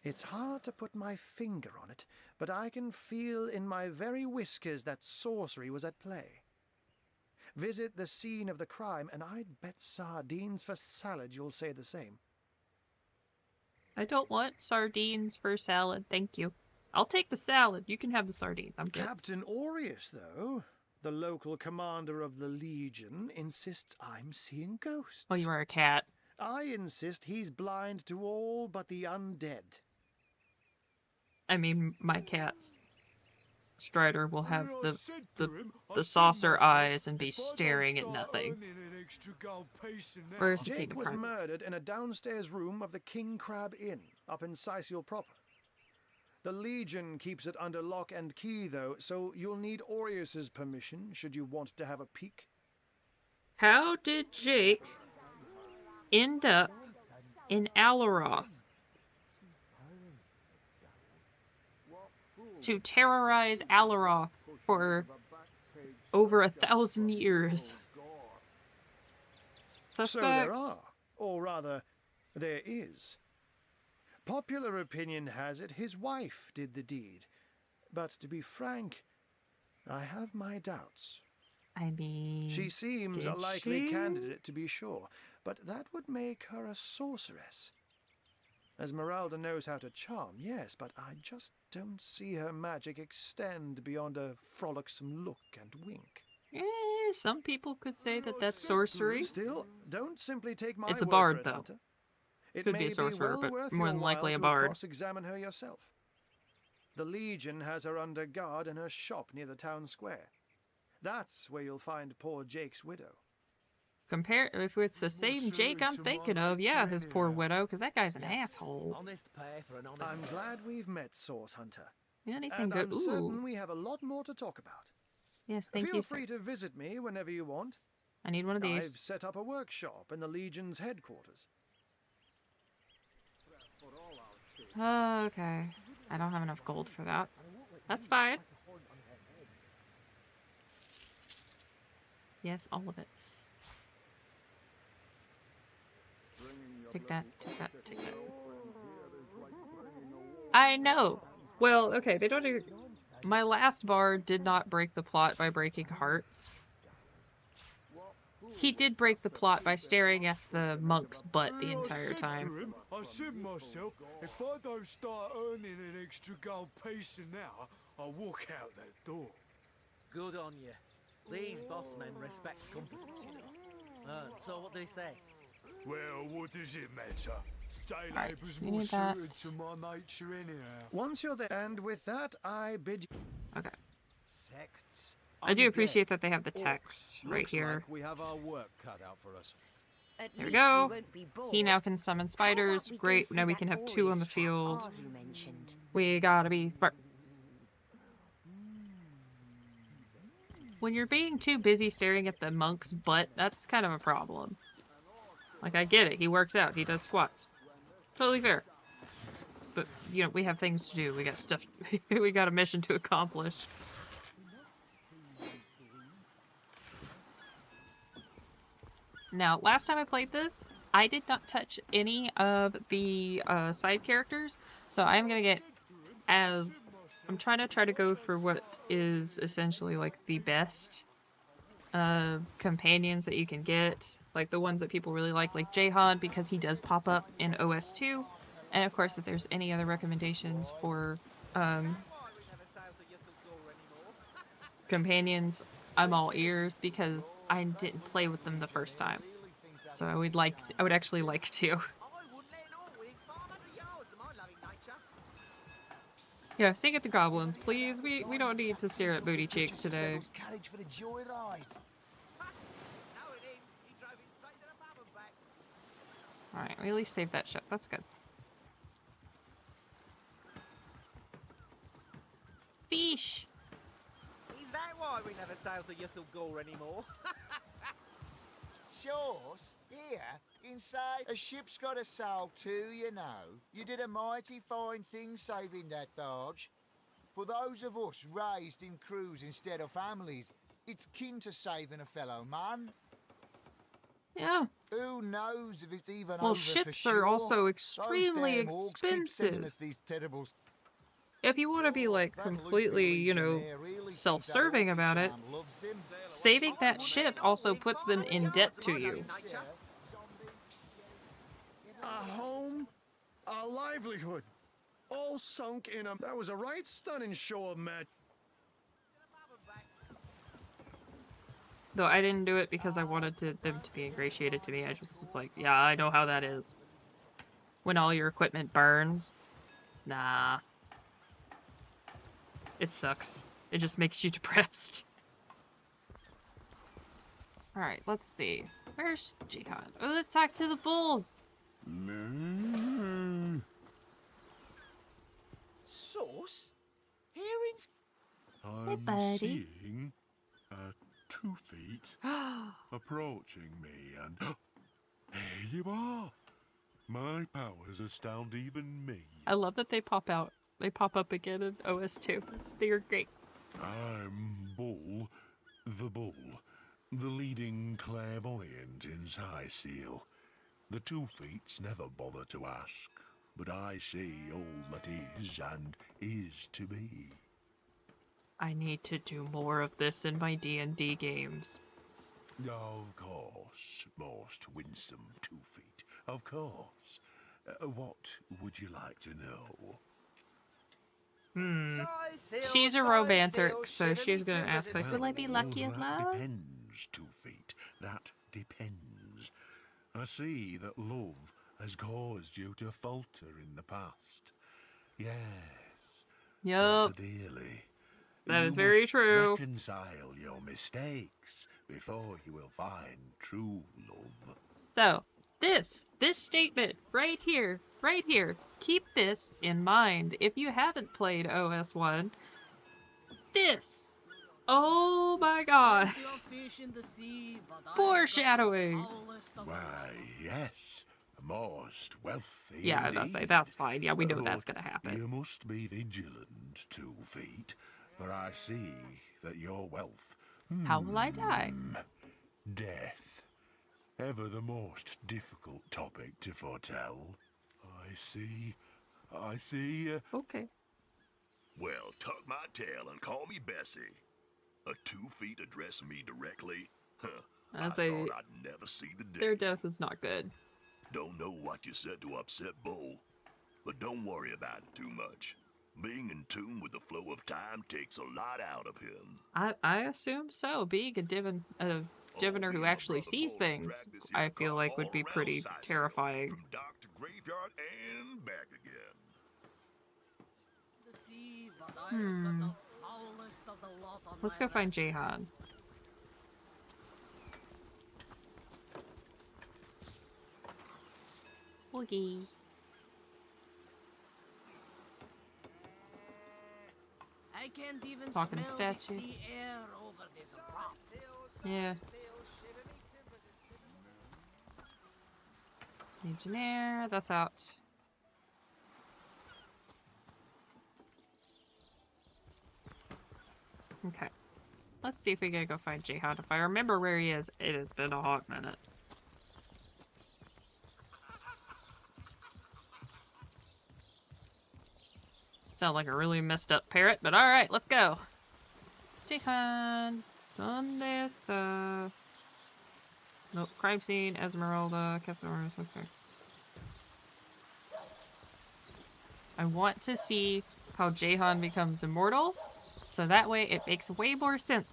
It's hard to put my finger on it, but I can feel in my very whiskers that sorcery was at play. Visit the scene of the crime, and I'd bet sardines for salad you'll say the same. I don't want sardines for salad, thank you. I'll take the salad. You can have the sardines. I'm good. Captain Aureus, though, the local commander of the Legion, insists I'm seeing ghosts. Oh, you are a cat. I insist he's blind to all but the undead. I mean, my cats. Strider will have the saucer eyes and be staring at nothing. Where's the scene Jake of was crime? murdered in a downstairs room of the King Crab Inn, up in Cyseal proper. The Legion keeps it under lock and key, though, so you'll need Aureus's permission should you want to have a peek. How did Jake end up in Alaroth to terrorize Alaroth for over 1,000 years? Suspects? So there are, or rather, there is. Popular opinion has it his wife did the deed, but to be frank, I have my doubts. I mean, she seems a likely candidate, to be sure, but that would make her a sorceress. Esmeralda knows how to charm, yes, but I just don't see her magic extend beyond a frolicsome look and wink. Some people could say that that's sorcery. Still, don't simply take my It's a word bard, for it, though. Hunter. It Could may be a sorcerer, well but worth more your than likely a while to bard. cross-examine her yourself. The Legion has her under guard in her shop near the town square. That's where you'll find poor Jake's widow. Compare if it's the same Jake I'm thinking of, yeah, his poor widow, because that guy's an asshole. Honest pay for an honest I'm man. glad we've met, Source Hunter. Anything And good? I'm Ooh. certain we have a lot more to talk about. Yes, thank Feel you, sir. free to visit me whenever you want. I need one of these. I've set up a workshop in the Legion's headquarters. Okay. I don't have enough gold for that. That's fine. Yes, all of it. Take that, take that, take that. I know! Well, okay, they don't do... My last bar did not break the plot by breaking hearts. He did break the plot by staring at the monk's butt the entire time. I said myself, if I don't start earning an extra gold piece an hour, I'll walk out that door. Good on you. These boss men respect confidence, you know. So what did he say? Well, what does it matter? Day Right, labour's you more need that. suited to my nature anyhow. Once you're there, and with that, I bid you... Okay. Sects. I do Undead, appreciate that they have the orcs. text right Looks here. like we have our work cut out for us. At There we least go. won't be He bored. now can summon How spiders. about we go Great, see now we that can have 2 on the Boris chap field. Arlie mentioned? We gotta be smart. When you're being too busy staring at the monk's butt, that's kind of a problem. Like, I get it. He works out. He does squats. Totally fair. But, you know, we have things to do. We got stuff. We got a mission to accomplish. Now, last time I played this, I did not touch any of the side characters, so I'm gonna get as... I'm trying to go for what is essentially like the best companions that you can get, like the ones that people really like Jahan, because he does pop up in OS2, and of course if there's any other recommendations for companions, I'm all ears, because I didn't play with them the first time, so I would actually like to. Yeah, sing at the goblins, please. We don't need to stare at booty cheeks today. Carriage for the joyride. Alright, we at least saved that ship. That's good. Fish! Is that why we never sail to Yuthel Gore anymore? Sauce? Here, inside, a ship's got a sail too, you know. You did a mighty fine thing saving that barge. For those of us raised in crews instead of families, it's kin to saving a fellow man. Yeah. Who knows if it's even Well, over for ships sure. are also Those extremely damn orcs keep sending expensive. us these terrible... If you want to be, like, completely, you know, self-serving about it, saving that ship also puts them in debt to you. A home, a livelihood, all sunk in a... That was a right stunning show of magic. Though I didn't do it because I wanted them to be ingratiated to me. I just was like, yeah, I know how that is. When all your equipment burns. Nah. It sucks. It just makes you depressed. Alright, let's see. Where's Jihad? Oh, let's talk to the bulls! Sauce? Here in... Hey, buddy. Seeing 2 feet approaching me, and here you are. My powers astound even me. I love that they pop out. They pop up again in OS2. They are great. I'm Bull, the leading clairvoyant in Cyseal. The 2 feets never bother to ask, but I see all that is and is to be. I need to do more of this in my D&D games. Of course, most winsome 2 feet. Of course. What would you like to know? She's a romantic, so she's gonna ask, like, will I be lucky in that love? depends, 2 feet. That depends. I see that love has caused you to falter in the past. Yes. Yup. Falter dearly. That You is very must true. reconcile your mistakes before you will find true love. So, this statement right here, keep this in mind. If you haven't played OS1, this, oh my god, foreshadowing. Why, yes, most wealthy Yeah, I was about to say, indeed. that's fine. Yeah, we know that's But gonna happen. you must be vigilant, 2 feet, for I see that your wealth... How will I die? Death. Ever the most difficult topic to foretell. I see. Okay. Well, tuck my tail and call me Bessie. A 2 feet addressing me directly? Huh. I thought I'd never see the day. Their death is not good. Don't know what you said to upset Bull, but don't worry about it too much. Being in tune with the flow of time takes a lot out of him. I assume so. Being a diviner who actually sees things, I feel like would be pretty terrifying. From dock to graveyard and back again. Let's go find Jahan. Woogie. I can't even Talking smell statue. the sea air over this rock. Yeah. Legionnaire, that's out. Okay. Let's see if we can go find Jahan. If I remember where he is, it has been a hot minute. Sound like a really messed up parrot, but alright, let's go. Jahan, ¿dónde está? Nope, crime scene, Esmeralda, Catherine, okay. I want to see how Jahan becomes immortal, so that way it makes way more sense.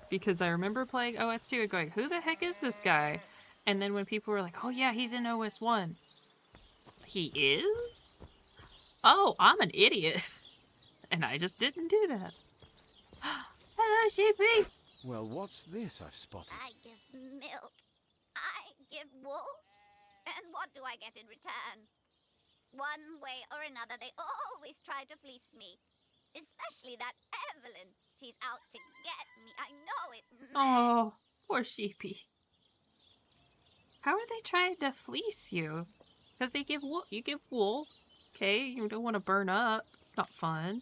Because I remember playing OS2 and going, who the heck is this guy? And then when people were like, oh yeah, he's in OS1. He is? Oh, I'm an idiot. And I just didn't do that. Hello, sheepy! Well, what's this I've spotted? I give milk. I give wool. And what do I get in return? One way or another, they always try to fleece me. Especially that Evelyn. She's out to get me. I know it. Oh, poor sheepy. How are they trying to fleece you? Because they give wool. You give wool. Okay, you don't want to burn up. It's not fun.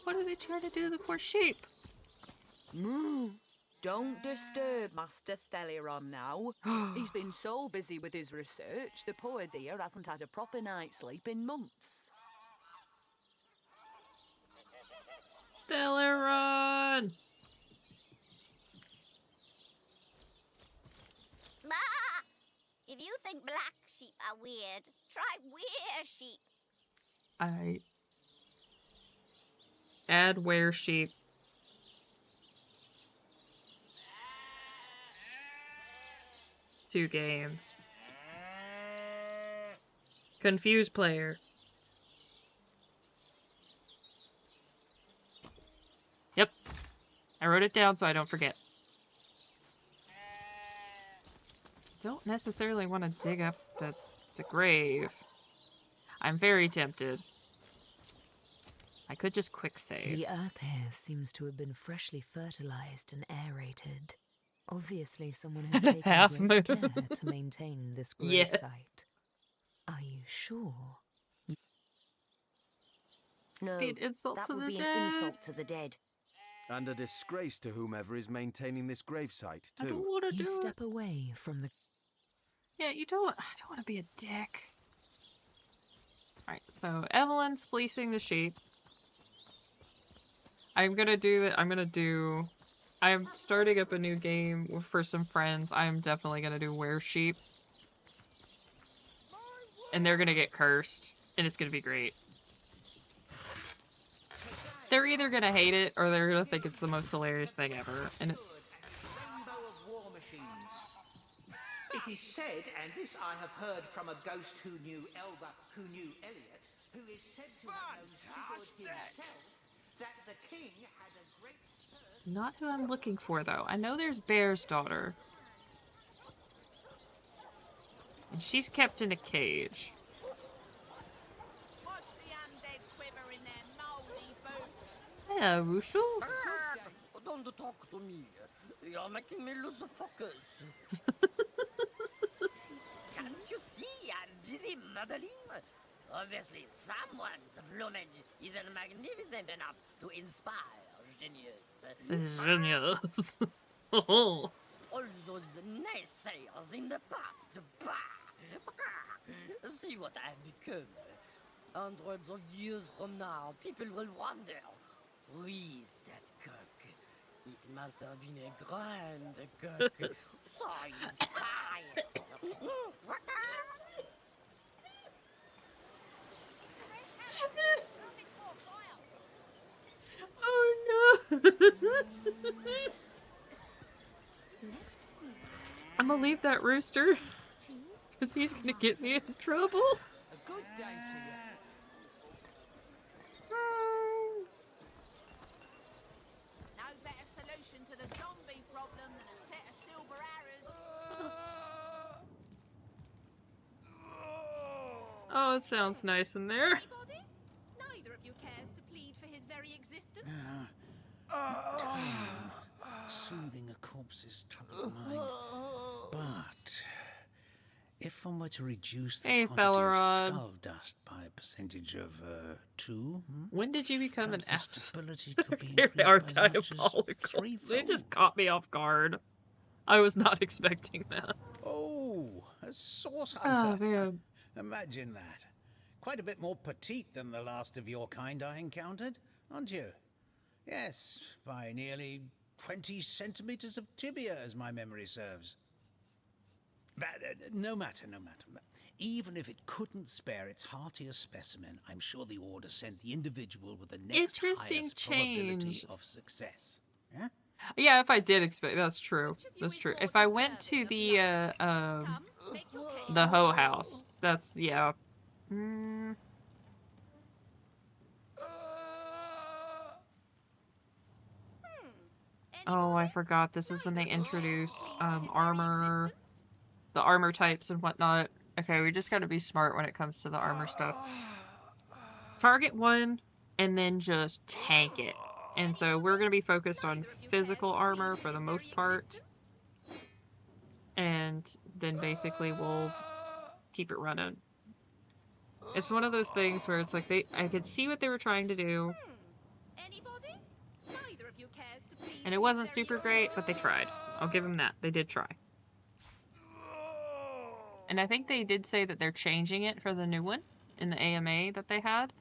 What are they trying to do to the poor sheep? Moo! Don't disturb Master Theliron now. He's been so busy with his research, the poor dear hasn't had a proper night's sleep in months. Theliron! Ma! If you think black sheep are weird, try weir sheep. Alright. Add were sheep. Two games. Confused player. Yep. I wrote it down so I don't forget. Don't necessarily want to dig up the grave. I'm very tempted. I could just quick save. The earth here seems to have been freshly fertilized and aerated. Obviously, someone has taken Half great moon. care to maintain this Yeah. gravesite. Are you sure? No, Be an insult that to would the be dead. an insult to the dead. And a disgrace to whomever is maintaining this gravesite, I don't too. want to You do step it. away from the... Yeah, I don't want to be a dick. Alright, so Evelyn's fleecing the sheep. I'm starting up a new game for some friends. I'm definitely gonna do were sheep. And they're gonna get cursed. And it's gonna be great. They're either gonna hate it or they're gonna think it's the most hilarious thing ever. And it's... Rainbow of war machines. It is said, and this I have heard from a ghost who knew Elliot, who is said to have known Sigurd himself, that the king had a Not who I'm looking for, though. I know there's Bear's daughter. And she's kept in a cage. Watch the undead quiver in their moldy boots. Hello, Rushel. Don't talk to me. You're making me lose focus. Can't you see I'm busy modeling? Obviously, someone's plumage isn't magnificent enough to inspire genius. Genius. Oh. All those naysayers in the past. Bah! See what I've become. Hundreds of years from now, people will wonder, who is that cook? It must have been a grand cook. So inspired. Oh no! I'm gonna leave that rooster, because he's gonna get me into trouble. A good day to you. No better solution to the zombie problem than a set of silver arrows. Oh, it sounds nice in there. Anybody? Neither of you cares to plead for his very existence. Soothing a corpse's troubled mind. But if one were to reduce the Hey, quantity Fellerod. of skull dust by a percentage of 2, When did you become an the ass? stability could be They increased are by as much as diabolical. They threefold. just caught me off guard. I was not expecting that. Oh, a source Oh, hunter. man. Imagine that. Quite a bit more petite than the last of your kind I encountered, aren't you? Yes, by nearly 20 centimeters of tibia, as my memory serves. But no matter. Even if it couldn't spare its heartiest specimen, I'm sure the order sent the individual with the next Interesting highest probability change. of success. Yeah? Yeah, if I did expect, that's true. That's true. If I went to the Hoe house, that's, yeah. Mm. Oh, I forgot. This is when they introduce armor, the armor types and whatnot. Okay, we just gotta be smart when it comes to the armor stuff. Target one, and then just tank it. And so we're gonna be focused on physical armor for the most part. And then basically we'll keep it running. It's one of those things where it's like I could see what they were trying to do. Anybody? Neither of you cares to plead And it for wasn't his very super great, but they tried. I'll give them that. They did try. And I think they did say that they're changing it for the new one in the AMA that they had,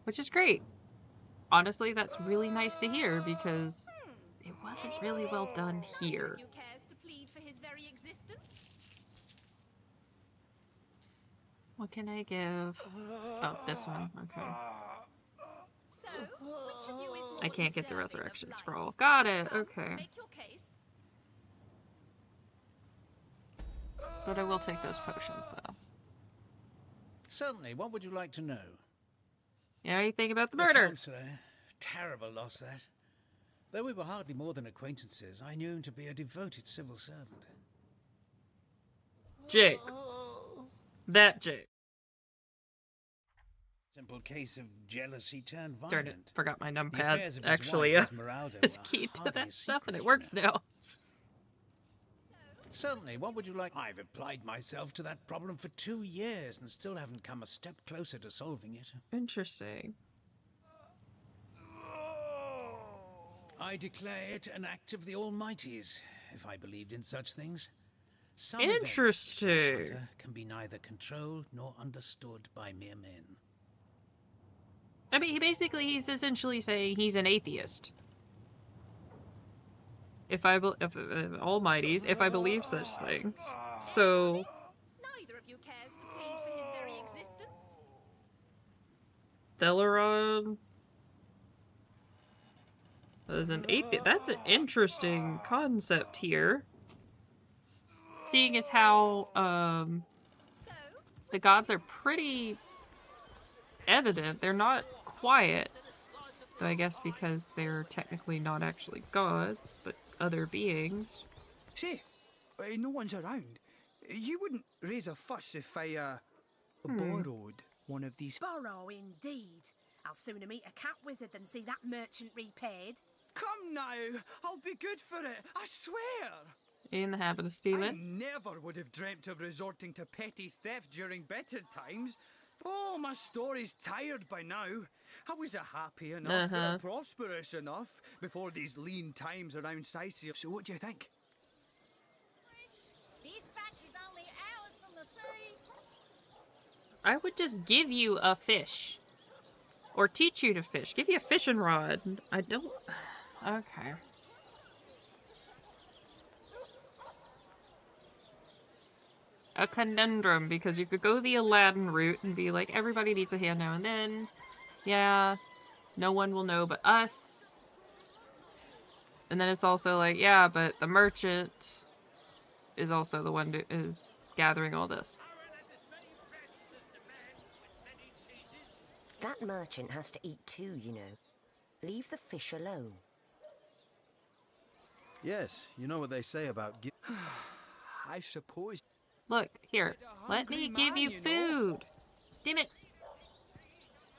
which is great. Honestly, that's really nice to hear because it wasn't really well done here. You cares to plead for his very existence? What can I give? Oh, this one. Okay. So, which of you is more I can't get the deserving of resurrection life? scroll. Got it. Come, Okay. Make your case. But I will take those potions, though. Certainly. What would you like to know? Yeah, you think about the The murder? counselor. Terrible loss, that. Though we were hardly more than acquaintances, I knew him to be a devoted civil servant. Jake. That Jake. Simple case of jealousy turned violent. Darn it, forgot my The numpad. affairs of his Actually, wife, Esmeralda, it's were keyed to hardly that a stuff and secret, it you works know. now. Certainly. What would you like? I've applied myself to that problem for 2 years and still haven't come a step closer to solving it. Interesting. I declare it an act of the Almighty's, if I believed in such things. Some events, Interesting. Hunter, can be neither controlled nor understood by mere men. I mean, he's essentially saying he's an atheist. If Almighty's, if I believe such things. So, Neither of you cares to plead for his very existence. Theleron is an atheist. That's an interesting concept here. Seeing as how the gods are pretty evident, they're not quiet. Though I guess because they're technically not actually gods, but other beings. Say, no one's around. You wouldn't raise a fuss if I, Hmm. borrowed one of these. Borrow indeed. I'll sooner meet a cat wizard than see that merchant repaid. Come now, I'll be good for it, I swear! In the habit of stealing. I never would have dreamt of resorting to petty theft during better times. Oh, my story's tired by now. I was a happy enough, prosperous enough before these lean times around Cyseal. So what do you think? This batch is only hours from the sea. I would just give you a fish. Or teach you to fish. Give you a fishing rod. I don't... Okay. A conundrum, because you could go the Aladdin route and be like, everybody needs a hand now and then. Yeah, no one will know but us. And then it's also like, yeah, but the merchant is also the one is gathering all this. That merchant has to eat too, you know. Leave the fish alone. Yes, you know what they say about I suppose. Look, here, let me give you food. Damn it.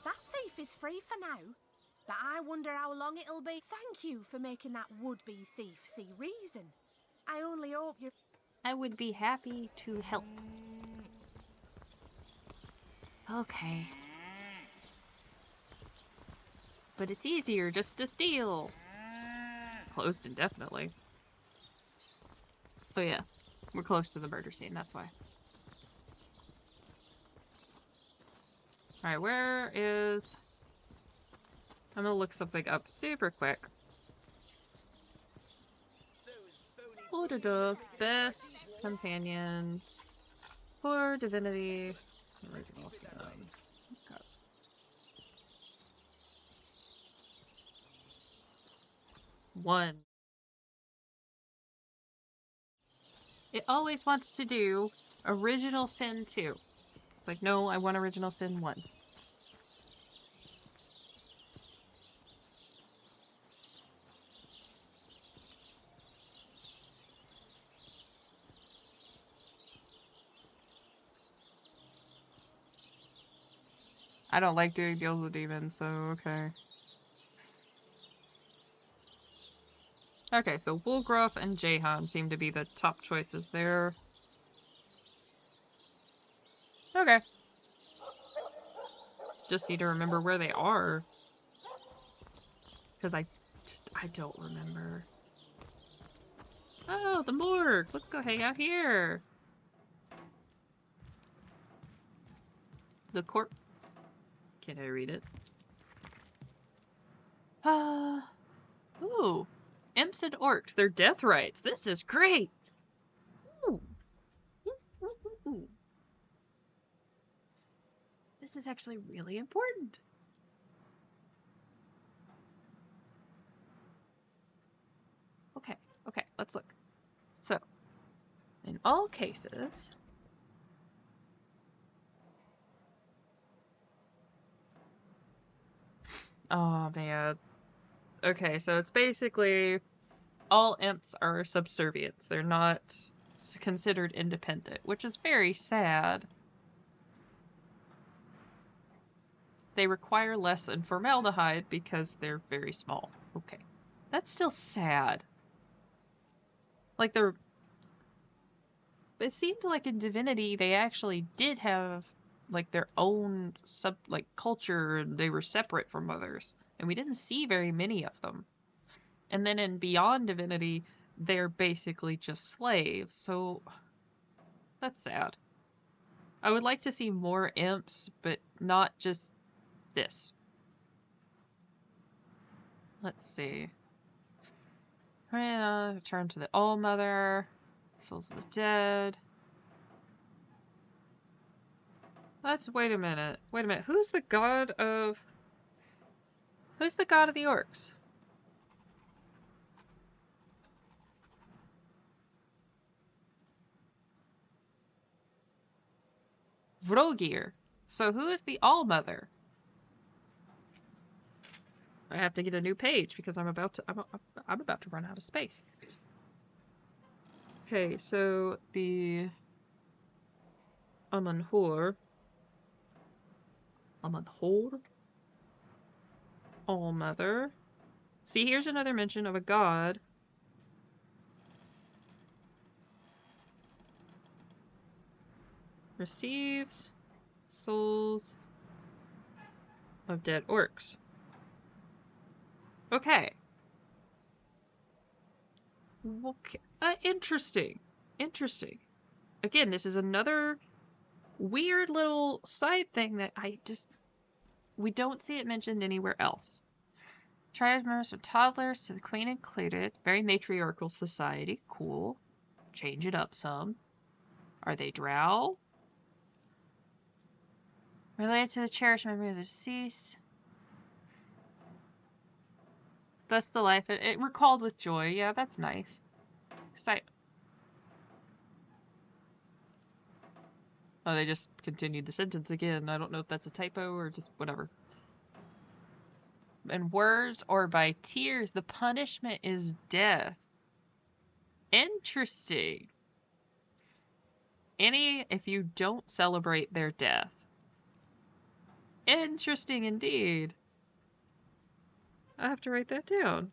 That thief is free for now, but I wonder how long it'll be. Thank you for making that would-be thief see reason. I only hope you're... I would be happy to help. Okay. But it's easier just to steal. Closed indefinitely. Oh yeah, we're close to the murder scene, that's why. Alright, where is... I'm gonna look something up super quick. Order the best companions for Divinity Original Sin. Okay. One. It always wants to do Original Sin 2. It's like, no, I want Original Sin 1. I don't like doing deals with demons, so okay. Okay, so Wolgroth and Jahan seem to be the top choices there. Okay. Just need to remember where they are. Because I don't remember. Oh, the morgue! Let's go hang out here! The court... Can I read it? Ooh. Imps and orcs, their death rites. This is great! Ooh. Ooh. This is actually really important. Okay, let's look. So, in all cases... Oh, man. Okay, so it's basically all imps are subservients. They're not considered independent, which is very sad. They require less than formaldehyde because they're very small. Okay. That's still sad. Like, it seemed like in Divinity they actually did have like their own culture, and they were separate from others, and we didn't see very many of them. And then in Beyond Divinity, they're basically just slaves, so that's sad. I would like to see more imps, but not just this. Let's see. Return to the All-Mother, Souls of the Dead. Wait a minute. Who's the god of the orcs? Vrogir. So who is the All-Mother? I have to get a new page because I'm about to run out of space. Okay, so the Amanhor, All Mother. See, here's another mention of a god. Receives souls of dead orcs. Okay. Interesting. Interesting. Again, this is another weird little side thing that we don't see it mentioned anywhere else. Transfers of toddlers to the queen included. Very matriarchal society. Cool. Change it up some. Are they drow? Related to the cherished memory of the deceased. Thus the life it recalled with joy. Yeah, that's nice. Oh, they just continued the sentence again. I don't know if that's a typo or just whatever. In words or by tears, the punishment is death. Interesting. If you don't celebrate their death. Interesting indeed. I have to write that down.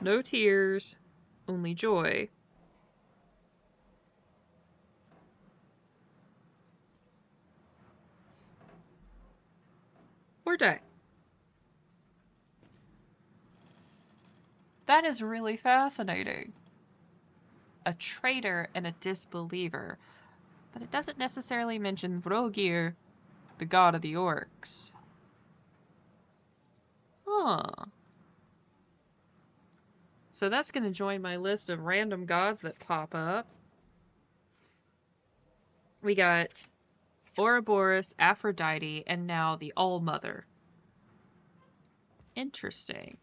No tears, only joy. Or die. That is really fascinating. A traitor and a disbeliever. But it doesn't necessarily mention Vrogir, the god of the orcs. Huh. So that's going to join my list of random gods that pop up. We got Ouroboros, Aphrodite, and now the All-Mother. Interesting.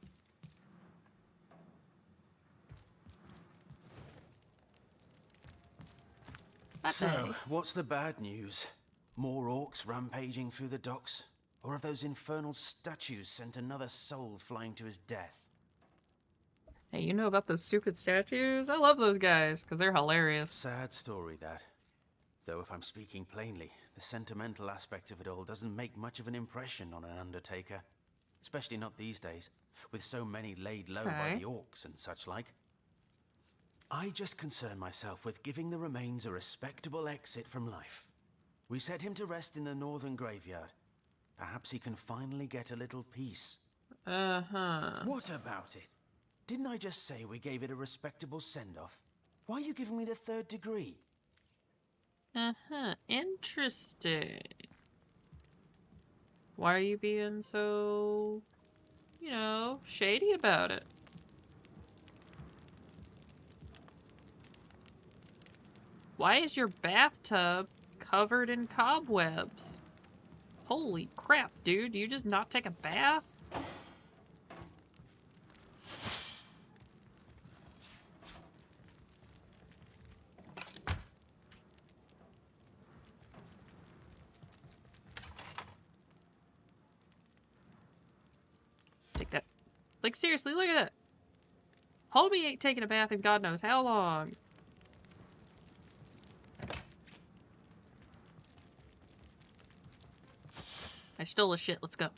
So, what's the bad news? More orcs rampaging through the docks? Or have those infernal statues sent another soul flying to his death? Hey, you know about those stupid statues? I love those guys, because they're hilarious. Sad story, that. Though if I'm speaking plainly, the sentimental aspect of it all doesn't make much of an impression on an undertaker. Especially not these days, with so many laid low by the orcs and such like. I just concern myself with giving the remains a respectable exit from life. We set him to rest in the northern graveyard. Perhaps he can finally get a little peace. What about it? Didn't I just say we gave it a respectable send-off? Why are you giving me the 3rd degree? Interesting. Why are you being so, shady about it? Why is your bathtub covered in cobwebs? Holy crap, dude. You just not take a bath? Take that. Like, seriously, look at that. Homie ain't taking a bath in God knows how long. I stole a shit. Let's go.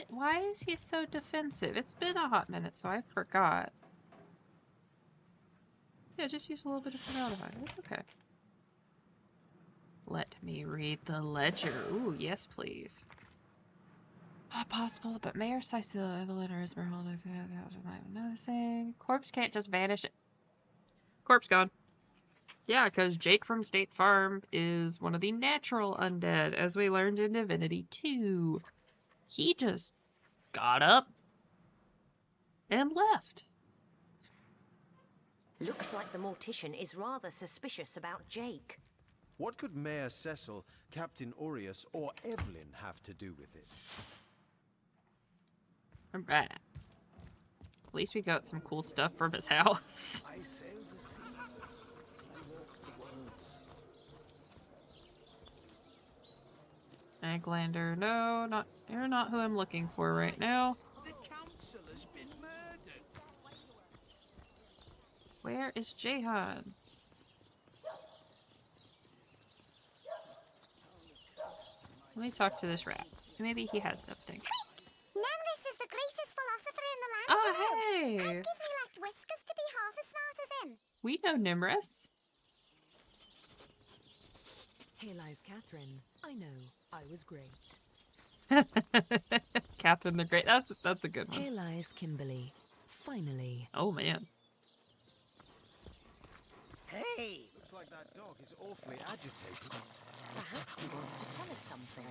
Why is he so defensive? It's been a hot minute, so I forgot. Yeah, just use a little bit of formaldehyde. It's okay. Let me read the ledger. Ooh, yes, please. Not possible, but Mayor Cyseal, Evelyn, or Esmeralda, noticing. Corpse can't just vanish. Corpse gone. Yeah, because Jake from State Farm is one of the natural undead, as we learned in Divinity 2. He just got up and left. Looks like the mortician is rather suspicious about Jake. What could Mayor Cecil, Captain Aureus, or Evelyn have to do with it? Alright. At least we got some cool stuff from his house. Egglander, no, not you're not who I'm looking for right now. The council has been murdered. Where is Jahan? Let me talk to this rat. Maybe he has something. Nemrys is the greatest philosopher in the land, Oh, you know. hey! I'd give me left whiskers to be half as smart as him. We know Nimrus. Here lies Catherine. I know, I was great. Catherine the Great. That's a good one. Here lies Kimberly. Finally. Oh man. Hey! Looks like that dog is awfully agitated. Perhaps he wants to tell us something.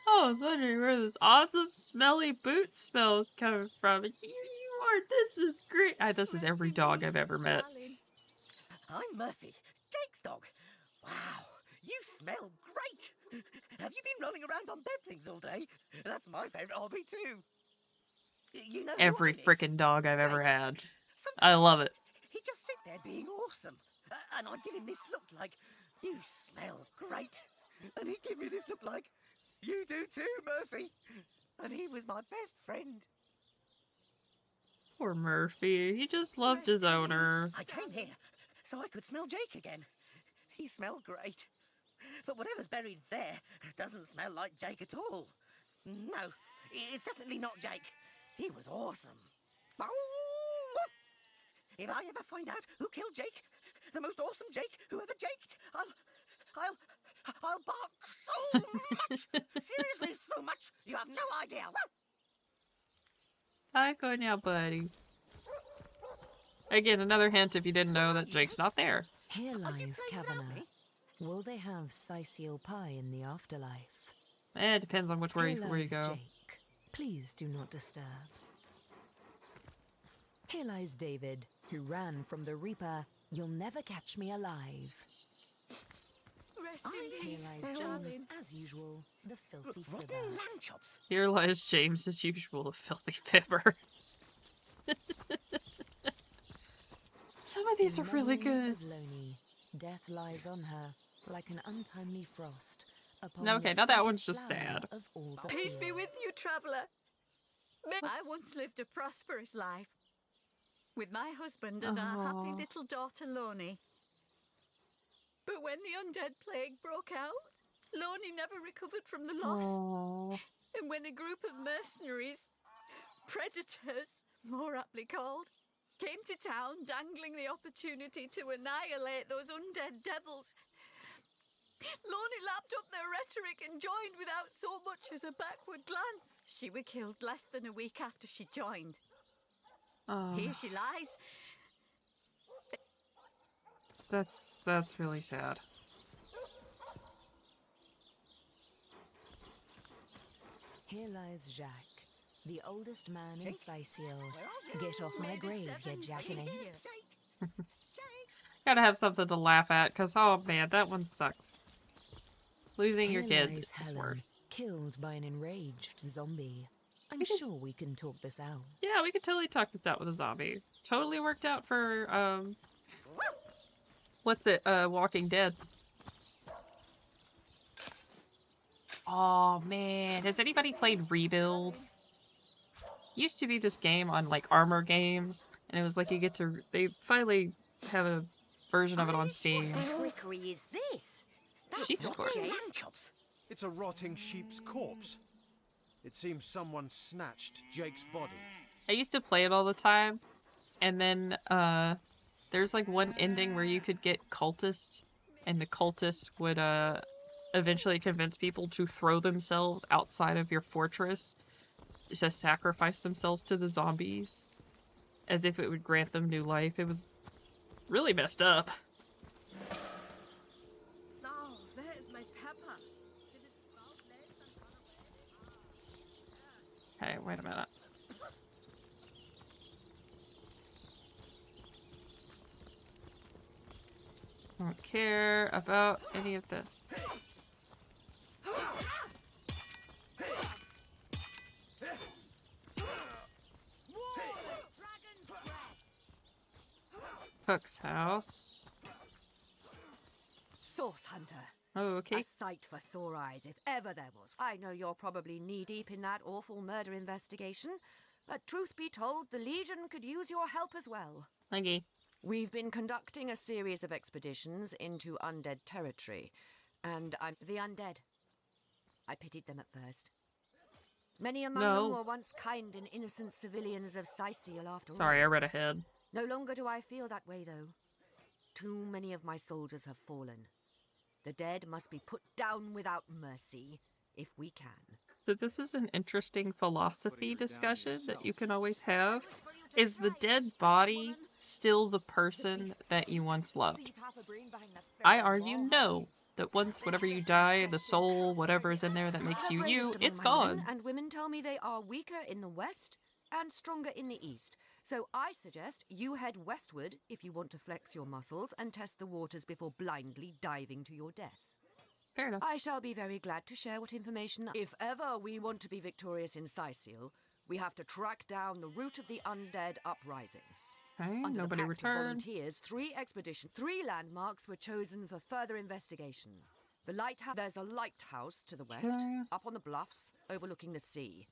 Oh, I was wondering where this awesome smelly boot smell is coming from. Here you are. This is great. This is every dog I've ever met. I'm Murphy, Jake's dog. Wow, you smell great. Have you been rolling around on dead things all day? That's my favourite hobby too. You know Every who I miss? freaking dog I've ever had. I love it. He'd just sit there being awesome. And I'd give him this look like, you smell great. And he'd give me this look like, you do too, Murphy. And he was my best friend. Poor Murphy. He just loved his owner. I came here so I could smell Jake again. He smelled great. But whatever's buried there doesn't smell like Jake at all. No, it's definitely not Jake. He was awesome. If I ever find out who killed Jake, the most awesome Jake who ever jaked, I'll bark so much. Seriously, so much. You have no idea. Hi, go now, buddy. Again, another hint if you didn't know that Jake's not there. Here lies Kavanagh. Will they have Cyseal pie in the afterlife? It depends on where you lies go. Jake. Please do not disturb. Here lies David, who ran from the Reaper. You'll never catch me alive. Rest in Here peace, lies James, darling. as usual, the filthy Rotten fibber. lamb chops. Here lies James, as usual, the filthy fibber. Some of these are really Memory good. of Loney. Death lies on her, like an untimely frost. Upon Okay, the now that one's sweetest just flower sad. Of all the Peace be field. with you, traveller. I once lived a prosperous life with my husband and our happy Aw. little daughter Loney. But when the undead plague broke out, Loney never recovered from the loss. Aww. And when a group of mercenaries, predators, more aptly called, came to town dangling the opportunity to annihilate those undead devils, Loney lapped up their rhetoric and joined without so much as a backward glance. She were killed less than a week after she joined. Aw. Here she lies. That's really sad. Here lies Jacques, the oldest man in Cyseal. Get off my grave, you jackanapes. Gotta have something to laugh at, cause oh man, that one sucks. Losing your Here kid lies is Helen, worse. killed by an enraged zombie. I'm We can- sure we can talk this out. Yeah, we could totally talk this out with a zombie. Totally worked out for what's it? Walking Dead. Oh man, has anybody played Rebuild? Used to be this game on like Armor Games, and it was like you get to. They finally have a version of it on Steam. What trickery is this? That's Sheep's not corpse. lamb chops. It's a rotting sheep's corpse. It seems someone snatched Jake's body. I used to play it all the time, and then there's like one ending where you could get cultists, and the cultists would eventually convince people to throw themselves outside of your fortress to sacrifice themselves to the zombies, as if it would grant them new life. It was really messed up. Oh, there's my pepper. Hey, wait a minute. I don't care about any of this. Cook's house. Source Hunter, Oh, okay. A sight for sore eyes, if ever there was. I know you're probably knee-deep in that awful murder investigation, but truth be told, the Legion could use your help as well. Okay. We've been conducting a series of expeditions into undead territory, and I'm the undead. I pitied them at first. Many among them were once kind and innocent civilians of Cyseal after all. Sorry, I read ahead. No longer do I feel that way, though. Too many of my soldiers have fallen. The dead must be put down without mercy, if we can. So this is an interesting philosophy discussion that you can always have. Is the dead body still the person that you once loved? I argue no. That once, whatever you die, the soul, whatever is in there that makes you you, it's gone. And women tell me they are weaker in the west and stronger in the east. So I suggest you head westward if you want to flex your muscles and test the waters before blindly diving to your death. Fair enough. I shall be very glad to share what information. If ever we want to be victorious in Cyseal, we have to track down the root of the undead uprising. Okay, Under nobody the Pact of returned. Volunteers, 3 landmarks were chosen for further investigation. The lighthouse. There's a lighthouse to the west, up on the bluffs, overlooking the sea.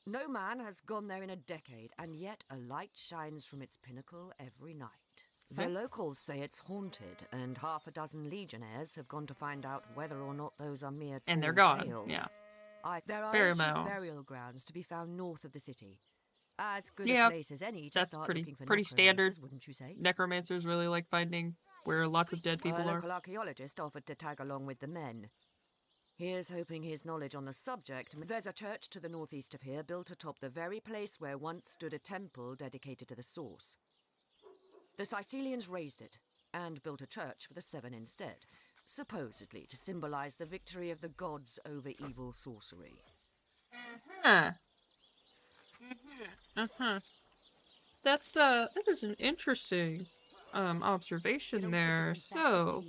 No man has gone there in a decade, and yet a light shines from its pinnacle every night. The locals say it's haunted, and half a dozen legionnaires have gone to find out whether or not those are mere And they're tall gone, tales. yeah. There are Burial ancient mounds. burial grounds to be found north of the city. As good Yeah, a place as any to that's start pretty looking for pretty standard. necromancers, wouldn't you say? Necromancers really like finding where lots of dead people A are. local archaeologist offered to tag along with the men. Here's hoping his knowledge on the subject. There's a church to the northeast of here, built atop the very place where once stood a temple dedicated to the source. The Cysealians razed it, and built a church for the 7 instead, supposedly to symbolize the victory of the gods over evil sorcery. Huh. That is an interesting observation there. So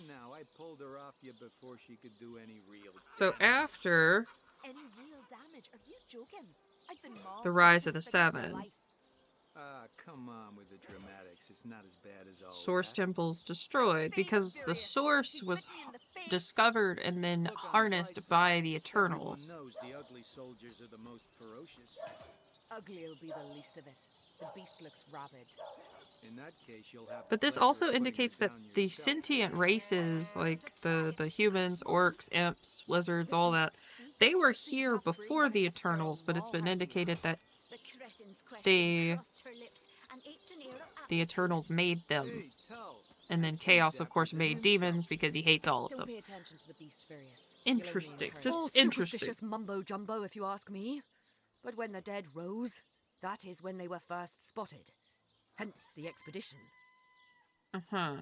Now, I pulled her off you before she could do any real. so after Any real damage? Are you joking? I've been the rise of the 7, Come on with the dramatics. It's not as bad as all Source that. Temple's destroyed because the source was discovered and then harnessed by the Eternals. Everyone knows the ugly soldiers are the most ferocious. Ugly'll be the least of it. The beast looks rabid. In that case, you'll have. But this also indicates that the sentient races, like the humans, orcs, imps, lizards, all that, they were here before the Eternals, but it's been indicated that the Eternals made them. And then Chaos, of course, made demons because he hates all of Don't them. pay attention to the beast, Various. Interesting. All Just interesting. superstitious mumbo-jumbo, if you ask me. But when the dead rose, that is when they were first spotted. Hence the expedition. Uh-huh.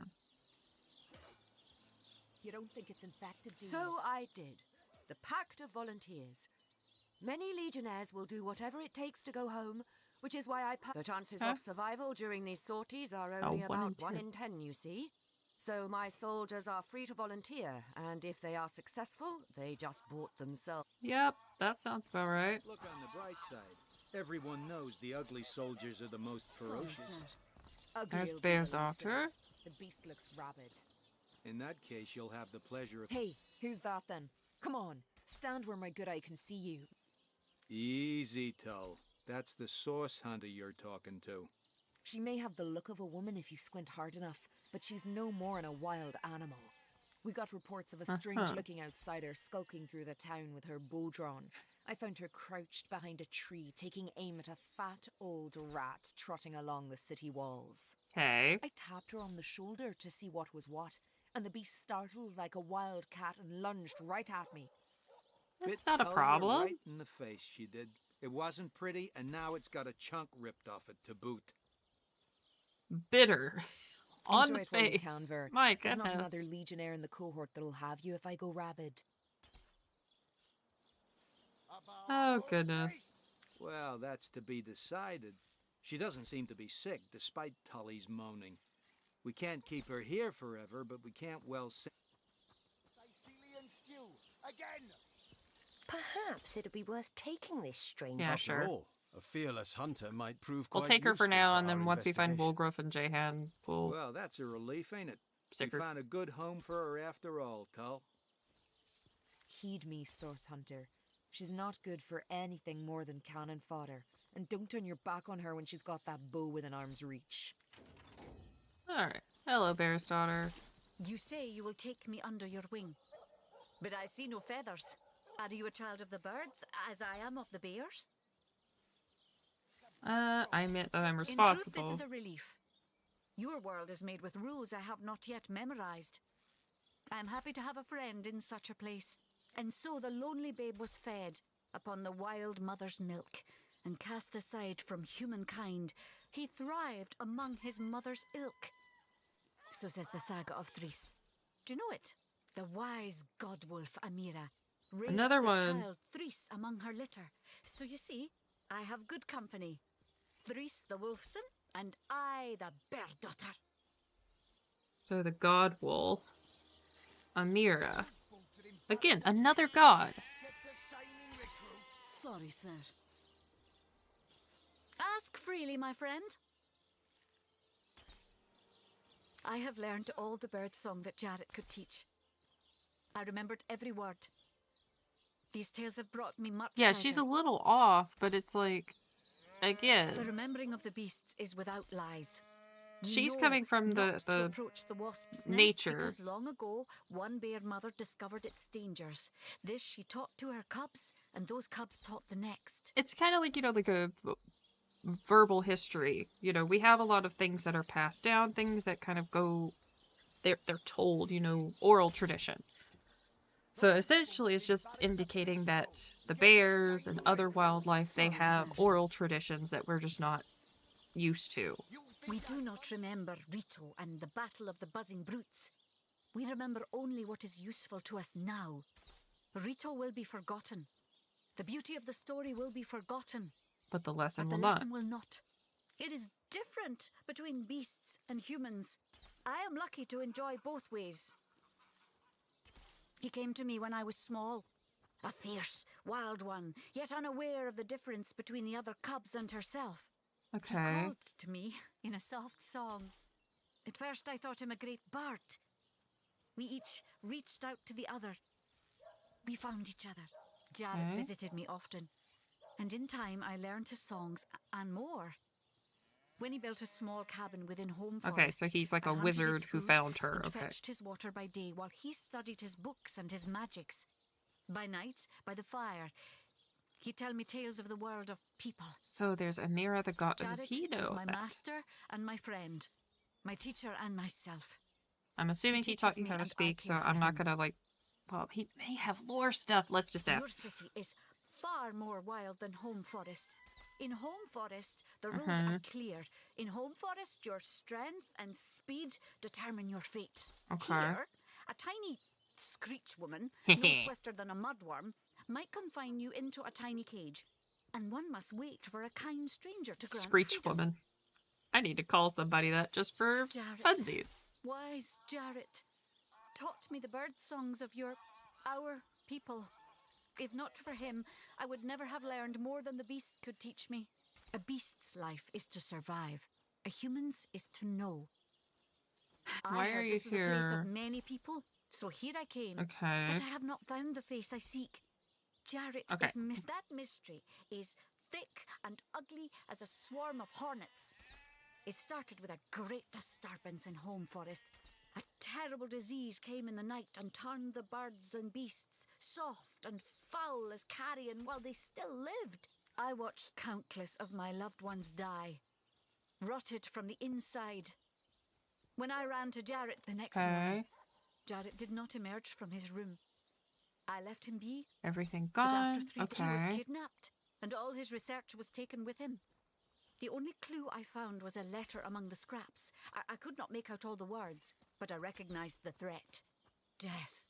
You don't think it's infected, do you? So I did. The Pact of Volunteers. Many legionnaires will do whatever it takes to go home, which is why the chances of survival during these sorties are only about 1 in 10, you see. So my soldiers are free to volunteer, and if they are successful, they just bought themselves. Yep, that sounds about right. Look on the bright side. Everyone knows the ugly soldiers are the most ferocious. There's Ugly'll be Bear the least of Doctor. it. The beast looks rabid. In that case, you'll have the pleasure of. Hey, who's that then? Come on, stand where my good eye can see you. Easy, Tull. That's the source hunter you're talking to. She may have the look of a woman if you squint hard enough, but she's no more than a wild animal. We got reports of a strange-looking outsider skulking through the town with her bow drawn. I found her crouched behind a tree, taking aim at a fat old rat trotting along the city walls. Okay. I tapped her on the shoulder to see what was what, and the beast startled like a wild cat and lunged right at me. That's Bit not a Tull problem. Right in the face, she did. It wasn't pretty, and now it's got a chunk ripped off it to boot. Bitter. On Enjoy the it while you face. can, Ver. My There's goodness. not another legionnaire in the cohort that'll have you if I go rabid. Oh, goodness. Well, that's to be decided. She doesn't seem to be sick, despite Tully's moaning. We can't keep her here forever, but we can't well say. Cysealian stew, again! Perhaps it'd be worth taking this stranger. Yeah, After sure. all, a fearless hunter might prove quite We'll take her for useful now, and our then once we find investigation. Wolgraf and Jehan, we'll... Well, that's a relief, ain't it? You found a good home for her after all, Tal. Heed me, Source Hunter. She's not good for anything more than cannon fodder. And don't turn your back on her when she's got that bow within arm's reach. Alright. Hello, Bear's daughter. You say you will take me under your wing, but I see no feathers. Are you a child of the birds, as I am of the bears? I meant that I'm In truth, responsible. this is a relief. Your world is made with rules I have not yet memorized. I am happy to have a friend in such a place. And so the lonely babe was fed upon the wild mother's milk, and cast aside from humankind, he thrived among his mother's ilk. So says the saga of Thris. Do you know it? The wise godwolf Amira raised Another the one. child Thris among her litter. So you see, I have good company. Thris the wolfson, and I the bear daughter. So the god wolf. Amira. Again, another god. Sorry, sir. Ask freely, my friend. I have learned all the bird song that Jarrett could teach. I remembered every word. These tales have brought me much Yeah, pleasure. she's a little off, but it's like, again, The remembering of the beasts is without lies. We she's know coming from not to the approach the wasp's nest nature. because long ago one bear mother discovered its dangers. This she taught to her cubs, and those cubs taught the next. It's kind of like, like a verbal history. We have a lot of things that are passed down, things that kind of go, they're told, oral tradition. So essentially it's just indicating that the bears and other wildlife, they have oral traditions that we're just not used to. We do not remember Rito and the battle of the buzzing brutes. We remember only what is useful to us now. Rito will be forgotten. The beauty of the story will be forgotten. But the lesson But will the not. lesson will not. It is different between beasts and humans. I am lucky to enjoy both ways. He came to me when I was small. A fierce, wild one, yet unaware of the difference between the other cubs and herself. Okay. He called to me in a soft song. At first I thought him a great bird. We each reached out to the other. We found each other. Jarrett Okay. visited me often. And in time I learned his songs and more. When he built a small cabin within home forest, Okay, so he's like I a hunted his wizard who food found her. and Okay. fetched his water by day while he studied his books and his magics. By night, by the fire, he'd tell me tales of the world of people. So there's Amira the god. Does Jarrett he is know my that? master and my friend, my teacher and myself. I'm assuming he taught teaches you me how to and I speak, so care for I'm not him. gonna well, he may have lore stuff. Let's just Your ask. city is far more wild than home forest. In home forest, the rules Mhm. are clear. In home forest, your strength and speed determine your fate. Okay. Here, a tiny screech woman, no swifter than a mudworm, might confine you into a tiny cage, and one must wait for a kind stranger to grant Screech freedom. woman. I need to call somebody that just for Jarrett. funsies. Wise Jarrett taught me the bird songs of our people. If not for him, I would never have learned more than the beasts could teach me. A beast's life is to survive. A human's is to know. Why I are heard you this was a place here? of many people, so here I came. Okay. But I have not found the face I seek. Jarrett Okay. is that mystery is thick and ugly as a swarm of hornets. It started with a great disturbance in home forest. A terrible disease came in the night and turned the birds and beasts soft and foul as carrion while they still lived. I watched countless of my loved ones die, rotted from the inside. When I ran to Jarrett the next morning, Jarrett did not emerge from his room. I left him be, Everything but gone. after 3 days he was Okay. kidnapped, and all his research was taken with him. The only clue I found was a letter among the scraps. I could not make out all the words, but I recognized the threat. Death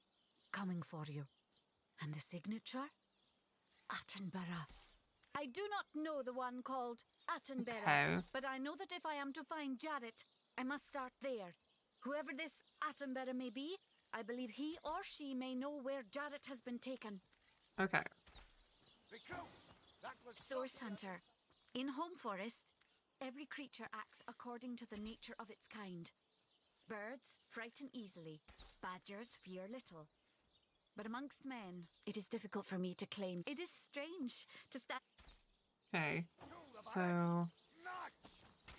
coming for you. And the signature? Attenborough. I do not know the one called Attenborough, Okay. but I know that if I am to find Jarrett, I must start there. Whoever this Attenborough may be, I believe he or she may know where Jarrett has been taken. Okay. Source Hunter. In home forest, every creature acts according to the nature of its kind. Birds frighten easily, badgers fear little. But amongst men, it is difficult for me to claim. It is strange to stand. Okay, so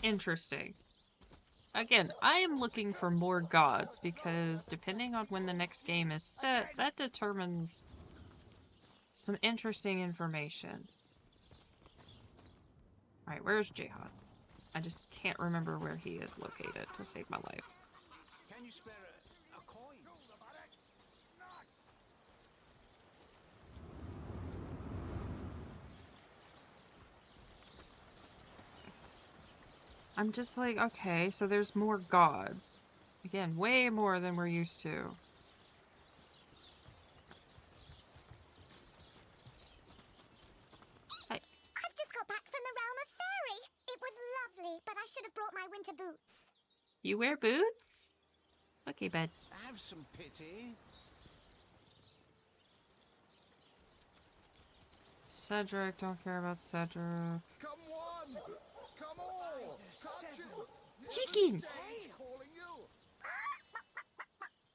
interesting. Again, I am looking for more gods because depending on when the next game is set, that determines some interesting information. Alright, where's Jihad? I just can't remember where he is located to save my life. Can you spare a coin? I'm just like, okay, so there's more gods. Again, way more than we're used to. I've just got back from the realm of fairy. It was lovely, but I should have brought my winter boots. You wear boots? Okay, bud. Have some pity. Cedric, don't care about Cedric. Come on! Come on! Chicken!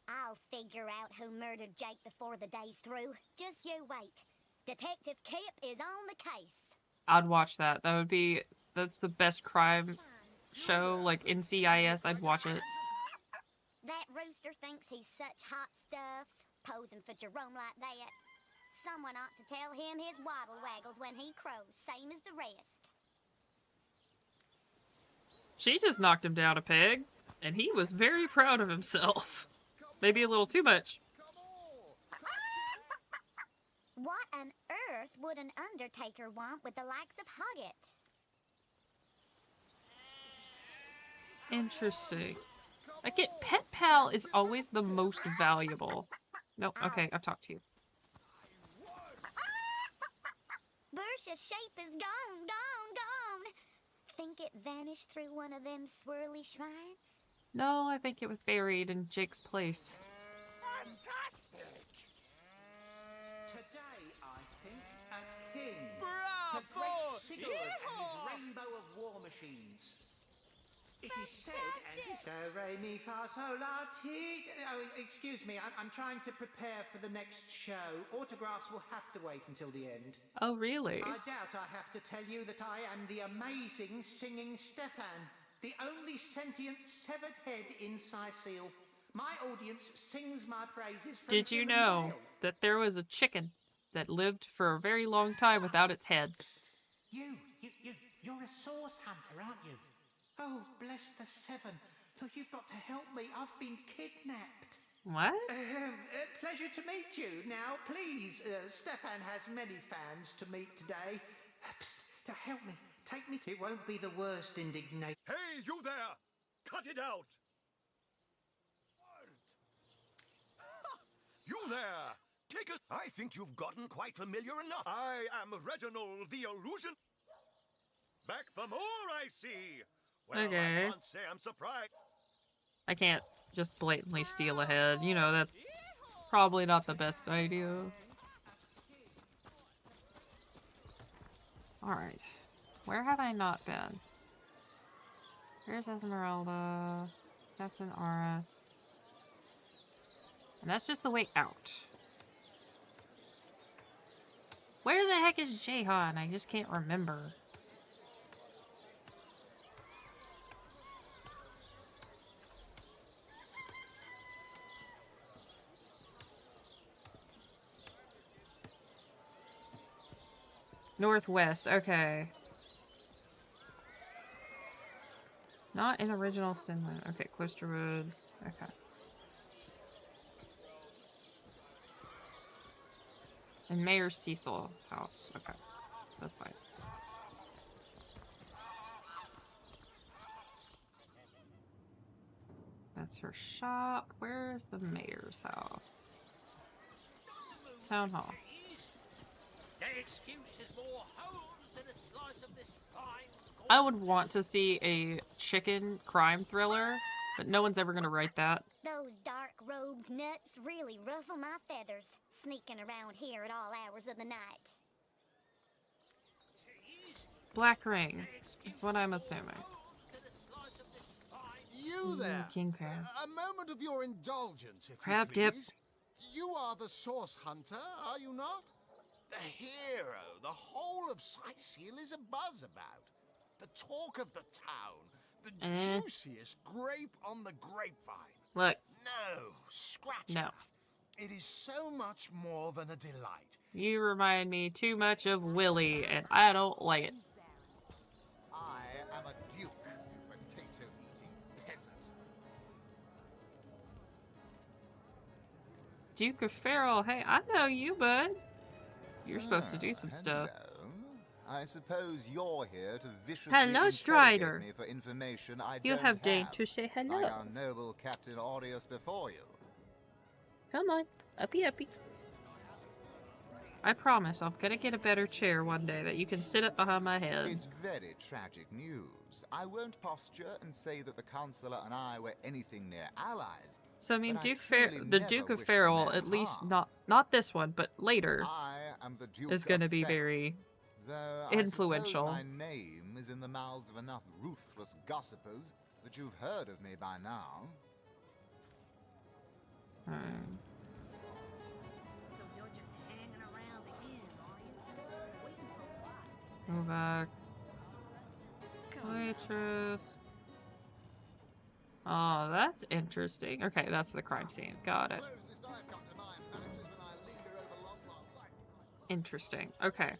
I'll figure out who murdered Jake before the day's through. Just you wait. Detective Kip is on the case. I'd watch that. That's the best crime show, like NCIS. I'd watch it. That rooster thinks he's such hot stuff, posing for Jerome like that. Someone ought to tell him his waddle waggles when he crows, same as the rest. She just knocked him down a peg, and he was very proud of himself. Maybe a little too much. What on earth would an undertaker want with the likes of Hoggett? Interesting. I get Pet Pal is always the most valuable. No, okay, I've talked to you. Bercia's shape is gone. Think it vanished through one of them swirly shrines? No, I think it was buried in Jake's place. Fantastic! Today, I think, a king. Bravo! The great Sigurd and his rainbow of war machines. It is said, and this... Do, re, mi, fa, sol, la, ti... Oh, excuse me, I'm trying to prepare for the next show. Autographs will have to wait until the end. Oh, really? I doubt I have to tell you that I am the amazing singing Stefan, the only sentient severed head in Cyseal. My audience sings my praises from Did you know that there was a chicken that lived for a very long time without its head? You're a source hunter, aren't you? Oh, bless the seven. Look, you've got to help me. I've been kidnapped. What? Pleasure to meet you. Now, please, Stefan has many fans to meet today. Psst, help me. Take me to... It won't be the worst indignation. Hey, you there! Cut it out! You there! Take us. I think you've gotten quite familiar enough. I am Reginald the Illusion. Back for more, I see. Well, Okay. I can't say I'm surprised. I can't just blatantly steal a head. You know, that's probably not the best idea. Alright. Where have I not been? Here's Esmeralda. Captain Aris. And that's just the way out. Where the heck is Jahan? I just can't remember. Northwest, okay. Not in original Sinland. Okay, Cloisterwood. Okay. And Mayor Cecil house. Okay. That's fine. That's her shop. Where is the mayor's house? Town hall. The excuse is more holes than a slice of this fine. I would want to see a chicken crime thriller, but no one's ever gonna write that. Those dark-robed nuts really ruffle my feathers, sneaking around here at all hours of the night. Black ring. That's what I'm assuming. You there. King crab. A moment of your indulgence, if Crab you dip. please. You are the source hunter, are you not? The hero the whole of Cyseal is abuzz about. The talk of the town. The juiciest grape on the grapevine. Look. No, scratch No. that. It is so much more than a delight. You remind me too much of Willy, and I don't like it. I am a duke, you potato-eating peasant. Duke of Farrell, hey, I know you, bud. You're supposed to do some stuff. I suppose you're here to viciously Hello, Strider. me for information I You don't have deigned to say hello. like our noble Captain Aureus before you. Come on, uppy uppy. I promise I'm gonna get a better chair one day that you can sit up behind my head. It's very tragic news. I won't posture and say that the Counselor and I were anything near allies. So I mean, but the Duke of Farrell, at least not this one, but later, I am the Duke is gonna of be Farrell. very Though influential. I suppose my name is in the mouths of enough ruthless gossipers that you've heard of me by now. So you're just hanging around the inn, are you? Waiting for what? Go back. Waitress. Oh, that's interesting. Okay, that's the crime scene. Got it. Interesting. Okay.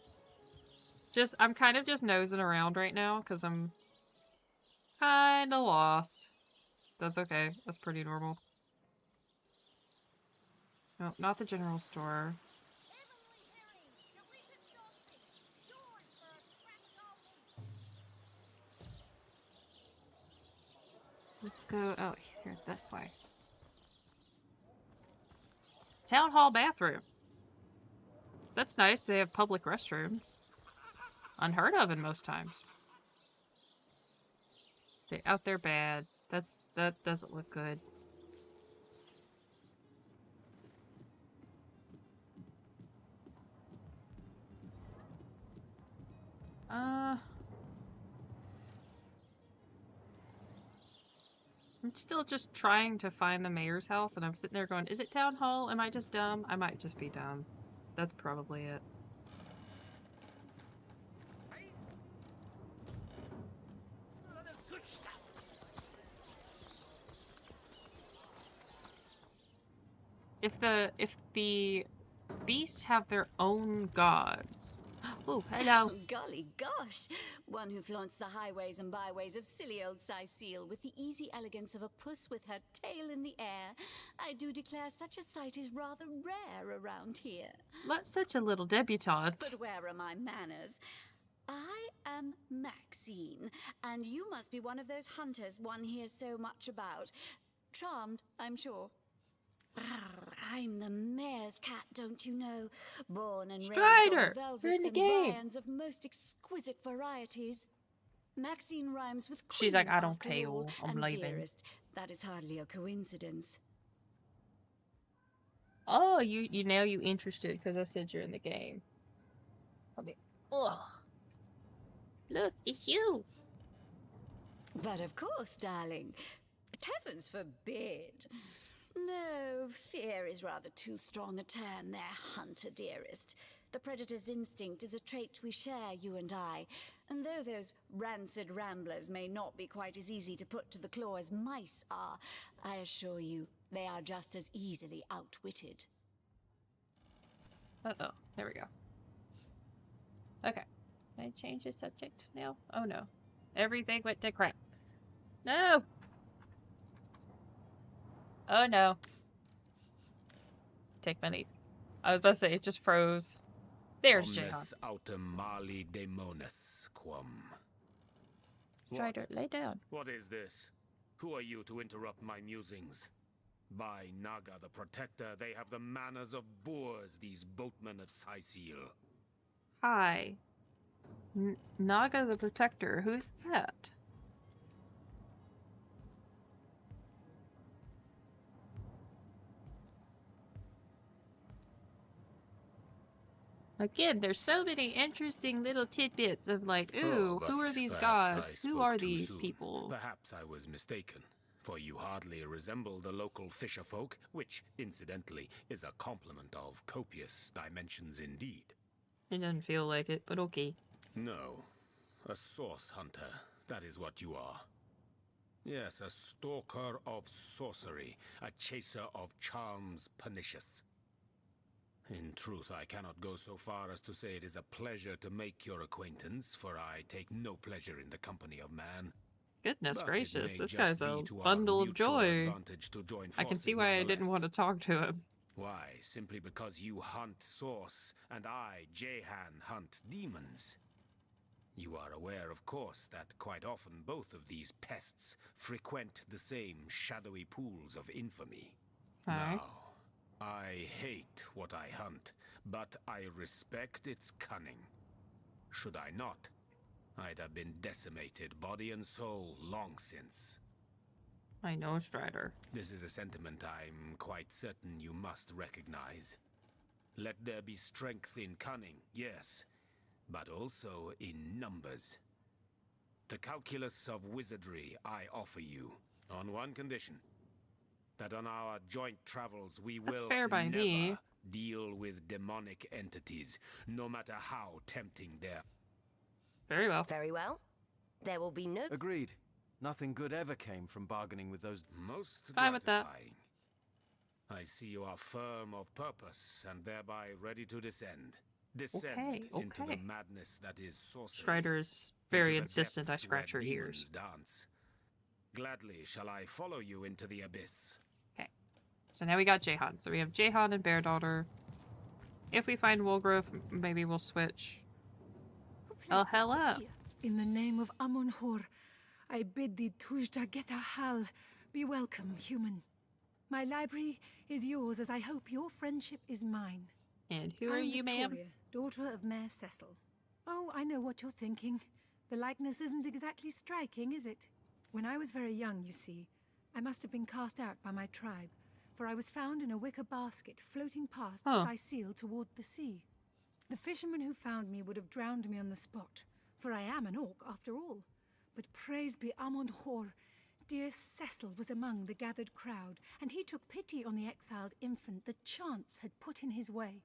I'm kind of just nosing around right now because I'm kind of lost. That's okay. That's pretty normal. No, not the general store. Let's go, oh, here, this way. Town hall bathroom. That's nice, they have public restrooms. Unheard of in most times. They out there bad. That doesn't look good. I'm still just trying to find the mayor's house, and I'm sitting there going, is it town hall? Am I just dumb? I might just be dumb. That's probably it. If the beasts have their own gods. Oh, hello. Oh, golly gosh. One who flaunts the highways and byways of silly old Cyseal with the easy elegance of a puss with her tail in the air. I do declare such a sight is rather rare around here. Not such a little debutante. But where are my manners? I am Maxine, and you must be one of those hunters one hears so much about. Charmed, I'm sure. I'm the mayor's cat, don't you know? Born and raised Strider, on you're in velvets the and game. viands of most exquisite varieties. Maxine rhymes with queen, She's like, I don't after care, all, I'm and leaving. Dearest. That is hardly a coincidence. Oh, you now you interested because I said you're in the game. I mean, ugh. Look, it's you. But of course, darling. But heavens forbid. No, fear is rather too strong a term there, hunter dearest. The predator's instinct is a trait we share, you and I. And though those rancid ramblers may not be quite as easy to put to the claw as mice are, I assure you, they are just as easily outwitted. Uh-oh, there we go. Okay. Can I change the subject now? Oh no. Everything went to crap. No! Oh no. Take my lead. I was about to say, it just froze. There's Jahan. Omnes autem mali demonis quam. Strider, lay down. What is this? Who are you to interrupt my musings? By Naga the Protector, they have the manners of boors, these boatmen of Cyseal. Hi. Naga the Protector, who's that? Again, there's so many interesting little tidbits of like, ooh, who are these gods? Who are these people? Perhaps I was mistaken. For you hardly resemble the local fisher folk, which, incidentally, is a compliment of copious dimensions indeed. It doesn't feel like it, but okay. No, a source hunter, that is what you are. Yes, a stalker of sorcery, a chaser of charms pernicious. In truth, I cannot go so far as to say it is a pleasure to make your acquaintance, for I take no pleasure in the company of man. Goodness But gracious, it may this just guy's be a to our bundle of mutual joy. advantage to join I can see forces why I didn't want to talk to him. Why? Simply because you hunt source, and I, Jehan, hunt demons. You are aware, of course, that quite often both of these pests frequent the same shadowy pools of infamy. Okay. Now, I hate what I hunt, but I respect its cunning. Should I not, I'd have been decimated, body and soul, long since. I know, Strider. This is a sentiment I'm quite certain you must recognize. Let there be strength in cunning, yes, but also in numbers. The calculus of wizardry I offer you, on one condition. That on our joint travels we will fair by never me. deal with demonic entities, no matter how tempting they are. Very well. Very well. There will be no... Agreed. Nothing good ever came from bargaining with those... Most Fine with that. gratifying. I see you are firm of purpose and thereby ready to descend. Descend into the madness that is sorcery. Strider is very into the insistent I depths scratch where her ears. demons dance. Gladly shall I follow you into the abyss. Okay. So now we got Jehan. So we have Jehan and Bear Daughter. If we find Woolgrove, maybe we'll switch. Oh, hello. In the name of Amun-Hor, I bid thee Tujda Geta Hal. Be welcome, human. My library is yours, as I hope your friendship is mine. And who are I'm you, ma'am? Victoria, daughter of Mayor Cecil. Oh, I know what you're thinking. The likeness isn't exactly striking, is it? When I was very young, you see, I must have been cast out by my tribe, for I was found in a wicker basket floating past Cyseal toward the sea. The fisherman who found me would have drowned me on the spot, for I am an orc after all. But praise be Amun-Hor, dear Cecil was among the gathered crowd, and he took pity on the exiled infant that chance had put in his way.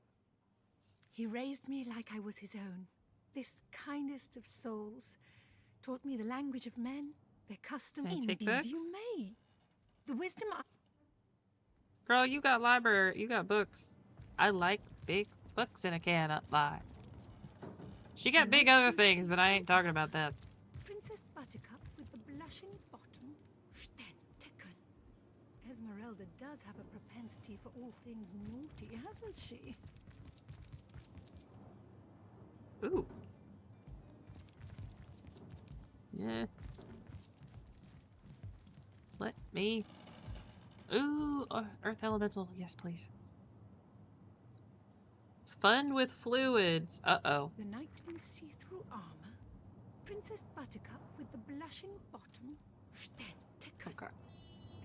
He raised me like I was his own, this kindest of souls, taught me the language of men, their custom. Can I take Indeed, books? you may. The wisdom I... Girl, you got library. You got books. I like big books in a can up by. She got big other things, but I ain't talking about that. Princess Buttercup with the blushing bottom, Stentiken. Esmeralda does have a propensity for all things naughty, hasn't she? Ooh. Yeah. Let me... Ooh, Earth Elemental. Yes, please. Fun with fluids. Uh-oh. The knight in see-through armor, Princess Buttercup with the blushing bottom, Stentiken. Okay.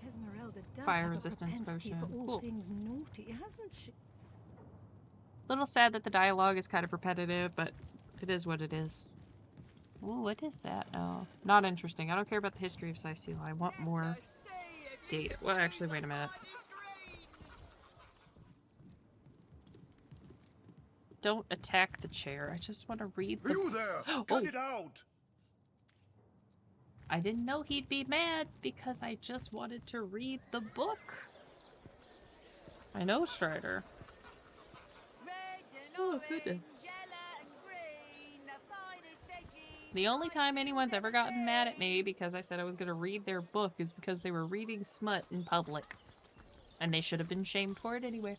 Esmeralda does Fire have resistance a propensity potion. for all Cool. things naughty, hasn't she? Little sad that the dialogue is kind of repetitive, but it is what it is. Ooh, what is that? Oh, not interesting. I don't care about the history of Cyseal. I want more data. Well, actually, wait a minute. Don't attack the chair. I just want to read the... You there! Cut it out! I didn't know he'd be mad because I just wanted to read the book. I know, Strider. Oh, goodness. The only time anyone's ever gotten mad at me because I said I was going to read their book is because they were reading smut in public. And they should have been shamed for it anyway.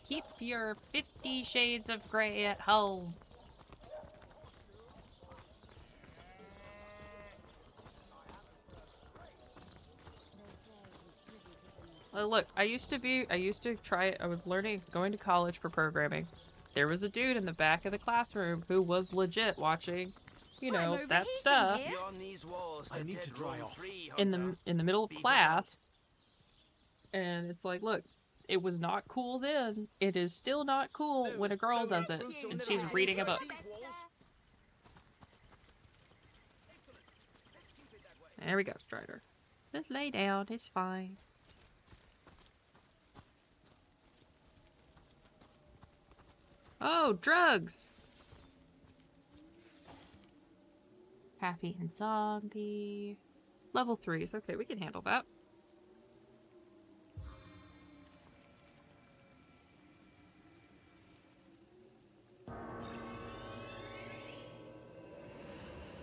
Keep your 50 Shades of Grey at home. Well, look, I used to try, I was going to college for programming. There was a dude in the back of the classroom who was legit watching, you know, that stuff I need to dry off. in the middle of class. And it's like, look, it was not cool then. It is still not cool when a girl does it and she's reading a book. There we go, Strider. Just lay down, it's fine. Oh, drugs! Happy and zombie. Level 3s. Okay, we can handle that.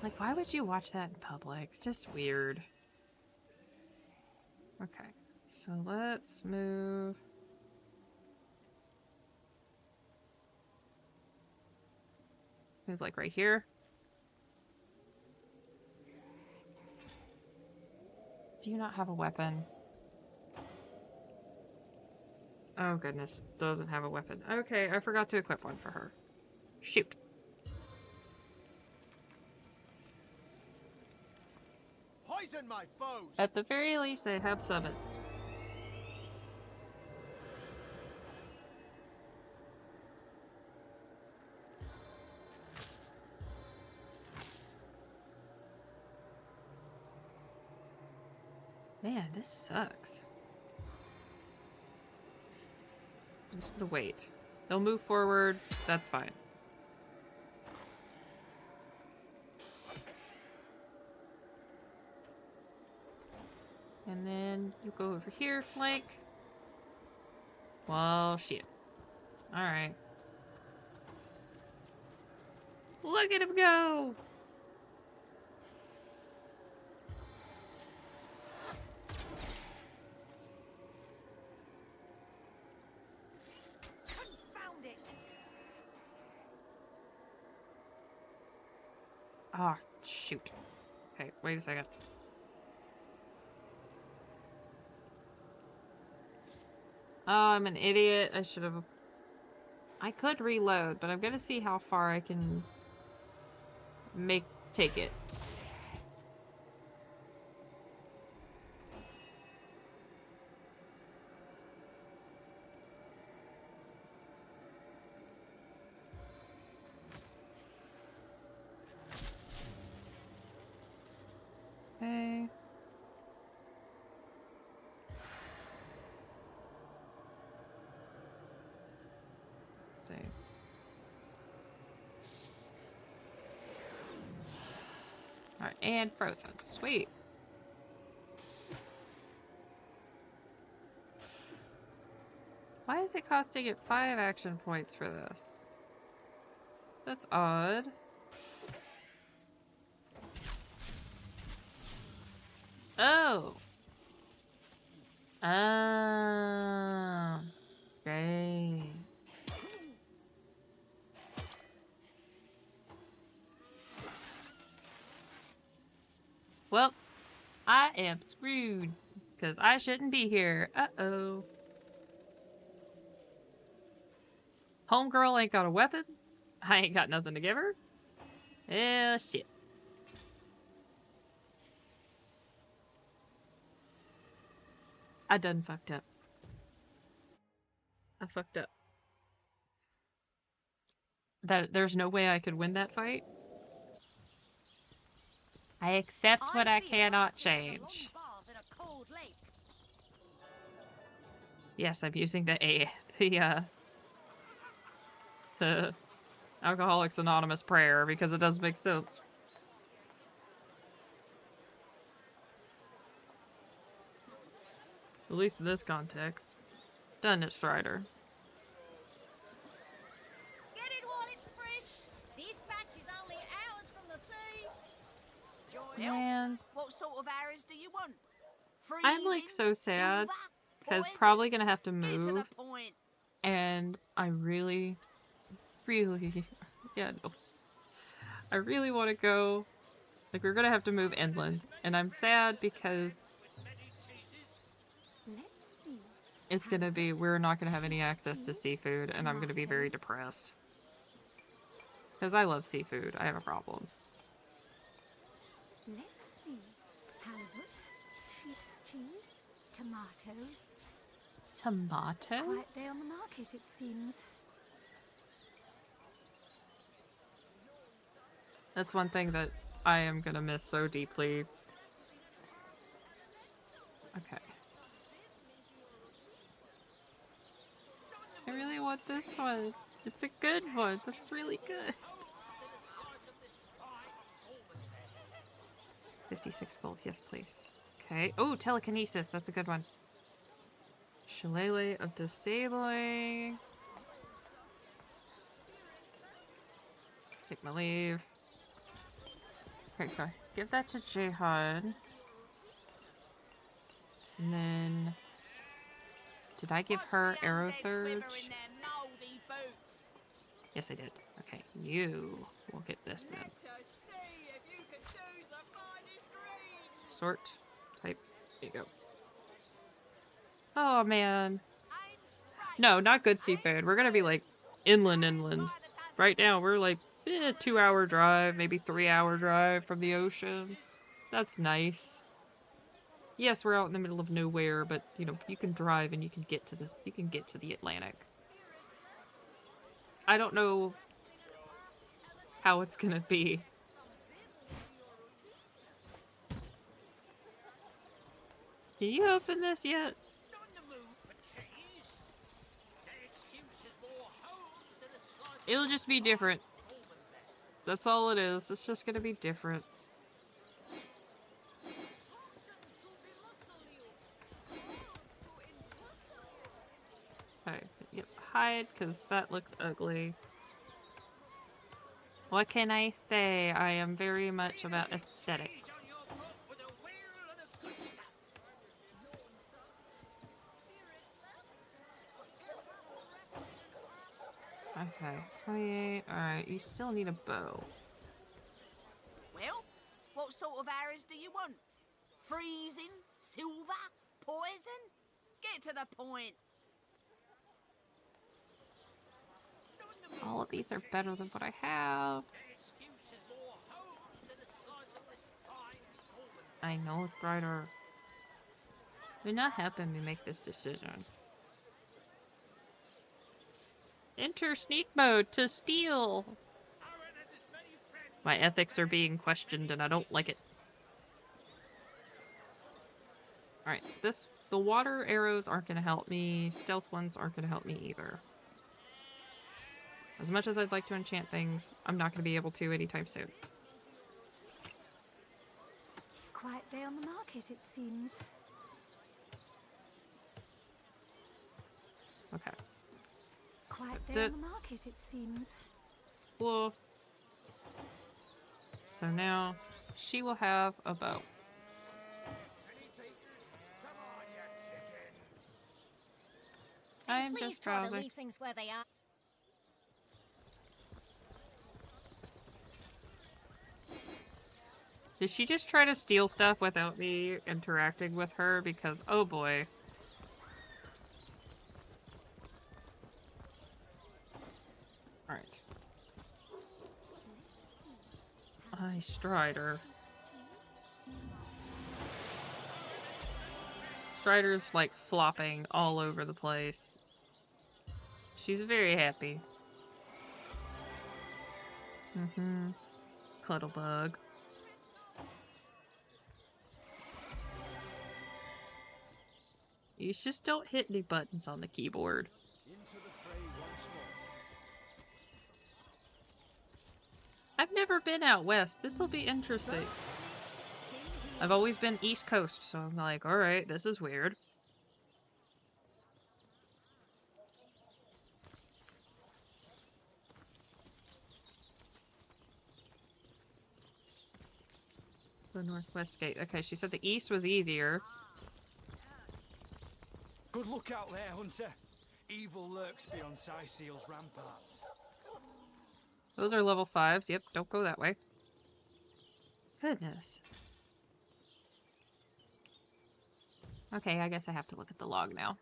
Like, why would you watch that in public? It's just weird. Okay, so let's move. Move like right here. Do you not have a weapon? Oh goodness, doesn't have a weapon. Okay, I forgot to equip one for her. Shoot. Poison my foes. At the very least, I have summons. Man, this sucks. I'm just gonna wait. They'll move forward, that's fine. And then you go over here, flank. Well, shit. Alright. Look at him go! Confound it! Ah, shoot. Okay, wait a second. Oh, I'm an idiot. I should have... I could reload, but I'm gonna see how far I can take it. Okay. Let's see. Alright, and frozen. Sweet. Why is it costing it 5 action points for this? That's odd. Oh! Great. Well, I am screwed, because I shouldn't be here. Uh-oh. Homegirl ain't got a weapon. I ain't got nothing to give her. Shit. I done fucked up. I fucked up. There's no way I could win that fight. I accept what I cannot change. Yes, I'm using the Alcoholics Anonymous prayer because it does make sense. At least in this context. Doesn't it, Strider? Get it while it's fresh. This batch is only hours from the sea. Man. What sort of arrows do you want? I'm like so sad because probably gonna have to move, and I really, yeah, no. I really want to go. Like, we're gonna have to move inland, and I'm sad because it's gonna be, we're not gonna have any access to seafood, and I'm gonna be very depressed. Because I love seafood. I have a problem. Let's see. Halibut, sheep's cheese, tomatoes. Tomatoes? Quiet day on the market, it seems. That's one thing that I am gonna miss so deeply Okay. I really want this one. It's a good one. That's really good. 56 gold. Yes, please. Okay. Oh, telekinesis. That's a good one. Shillelagh of disabling. Take my leave. Okay, so give that to Jihad. And then... Did I give her arrow thirds? Yes, I did. Okay, you will get this then. Sort. Type. There you go. Oh, man. No, not good seafood. We're gonna be, like, inland. Right now, we're, like, 2-hour drive, maybe 3-hour drive from the ocean. That's nice. Yes, we're out in the middle of nowhere, but, you know, you can drive and you can get to this. You can get to the Atlantic. I don't know how it's gonna be. Can you open this yet? It'll just be different. That's all it is. It's just gonna be different. Okay, yep, hide, because that looks ugly. What can I say? I am very much about aesthetics. Okay, 28. Alright, you still need a bow. Well, what sort of arrows do you want? Freezing? Silver? Poison? Get to the point. All of these are better than what I have. I know, Strider. You're not helping me make this decision. Enter sneak mode to steal! My ethics are being questioned and I don't like it. Alright, the water arrows aren't gonna help me. Stealth ones aren't gonna help me either. As much as I'd like to enchant things, I'm not gonna be able to anytime soon. Quiet day on the market, it seems. Okay. Quiet day on the market, it seems. Well, so now she will have a bow. I'm just try to browsing. leave things where they are. Did she just try to steal stuff without me interacting with her? Because, oh boy. Alright. I Strider. Strider's like flopping all over the place. She's very happy. Cuddlebug. You just don't hit any buttons on the keyboard. I've never been out west. This'll be interesting. I've always been East Coast, so I'm like, alright, this is weird. The Northwest Gate. Okay, she said the east was easier. Good look out there, Hunter. Evil lurks beyond Cyseal's ramparts. Those are level 5s. Yep, don't go that way. Goodness. Okay, I guess I have to look at the log now.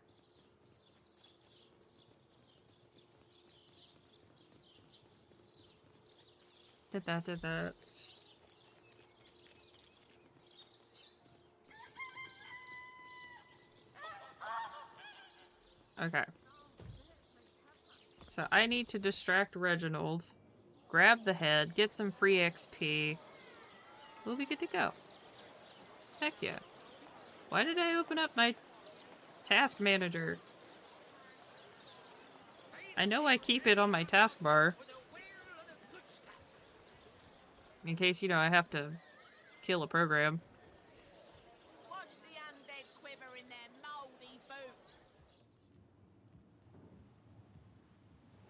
Did that. Okay. So I need to distract Reginald, grab the head, get some free XP. We'll be good to go. Heck yeah. Why did I open up my task manager? I know I keep it on my taskbar. In case, you know, I have to kill a program. Watch the undead quiver in their mouldy boots.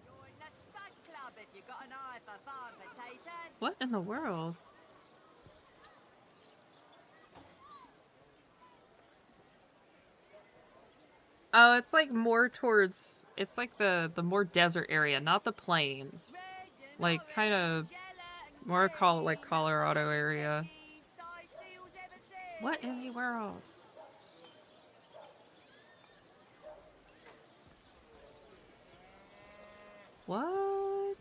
Join the Spud Club if you've got an eye for farm potatoes. What in the world? Oh, it's like more towards, it's like the more desert area, not the plains. Like kind of more like Colorado area. What in the world? What?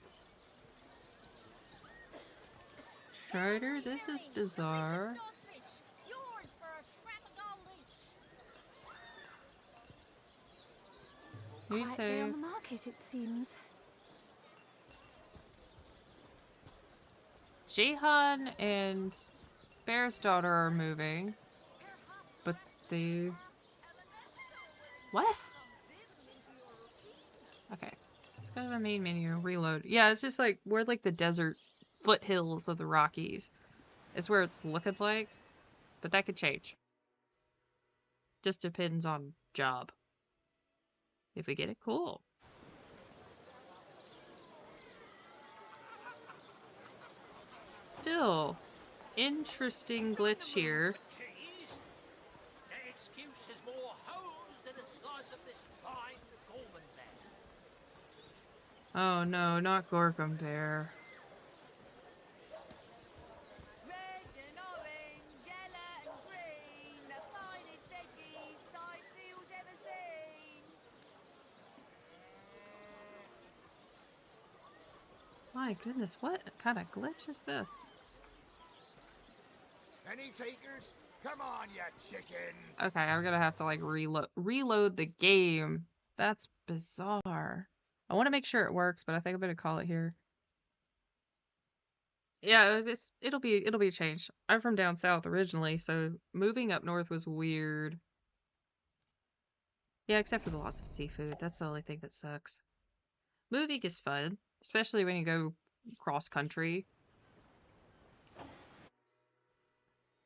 Strider, this is bizarre. You Quiet say day on the market, it seems. Jihan and Bear's daughter are moving, but the what? Okay, let's go to the main menu. Reload. Yeah, it's just like we're like the desert foothills of the Rockies. Is where it's looking like, but that could change. Just depends on job. If we get it, cool. Still, interesting glitch here. That excuse is more holes than a slice of this fine Gorman bear. Oh no, not Gorkum Bear. Red and orange, yellow and green, the finest veggies Cyseal's ever seen. My goodness, what kind of glitch is this? Any takers? Come on, you chickens! Okay, I'm gonna have to like reload the game. That's bizarre. I want to make sure it works, but I think I'm gonna call it here. Yeah, it'll be a change. I'm from down south originally, so moving up north was weird. Yeah, except for the loss of seafood. That's the only thing that sucks. Moving is fun, especially when you go cross country.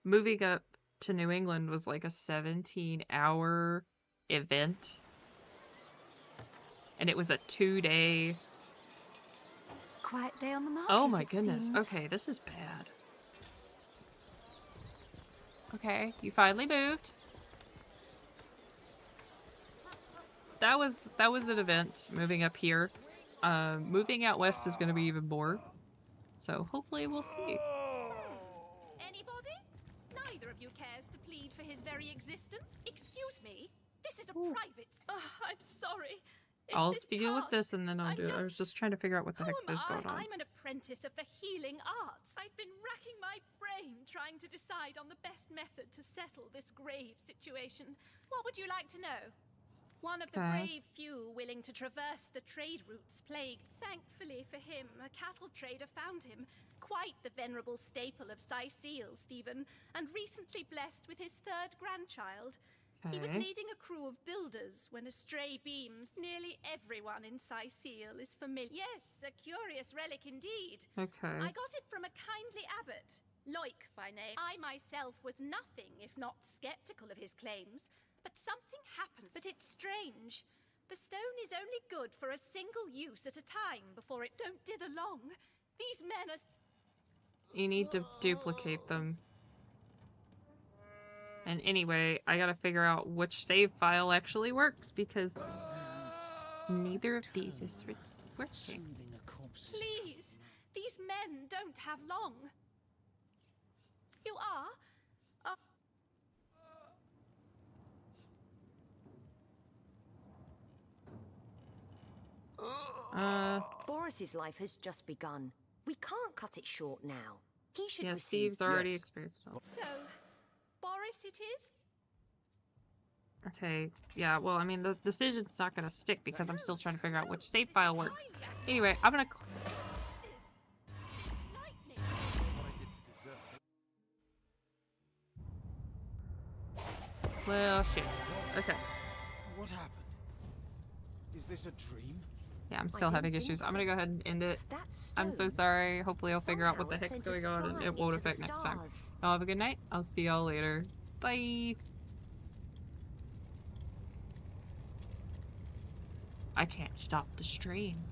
Moving up to New England was like a 17-hour event. And it was a 2-day. Quiet day on the market. Oh my it goodness. seems. Okay, this is bad. Okay, you finally moved. That was an event, moving up here. Moving out west is going to be even more. So hopefully we'll see. Anybody? Neither of you cares to plead for his very existence? Excuse me? This is a private... Oh, I'm sorry. I'll deal with this and then I'll do it. I was just trying to figure out what the heck Who am is going on. I'm an apprentice of the healing arts. I've been racking my brain trying to decide on the best method to settle this grave situation. What would you like to know? One of the brave few willing to traverse the trade routes plagued. Thankfully for him, a cattle trader found him. Quite the venerable staple of Cyseal, Stephen, and recently blessed with his 3rd grandchild. He was leading a crew of builders when a stray beamed. Nearly everyone in Cyseal is familiar. Yes, a curious relic indeed. Okay. I got it from a kindly abbot, Loik by name. I myself was nothing if not skeptical of his claims, but something happened. But it's strange. The stone is only good for a single use at a time before it don't dither long. These men are... You need to duplicate them. And anyway, I gotta figure out which save file actually works because neither of these is working. Please, these men don't have long. You are? Boris's life has just begun. We can't cut it short now. He should receive... Steve's already experienced it. So, Boris it is? Okay, yeah, well, I mean, the decision's not gonna stick because I'm still trying to figure out which save file works. Anyway, I'm gonna... Well, shit. Okay. What happened? Is this a dream? Yeah, I'm still having issues. I'm gonna go ahead and end it. I'm so sorry. Hopefully I'll figure out what the heck's going on and it won't affect next time. Y'all have a good night. I'll see y'all later. Bye! I can't stop the stream.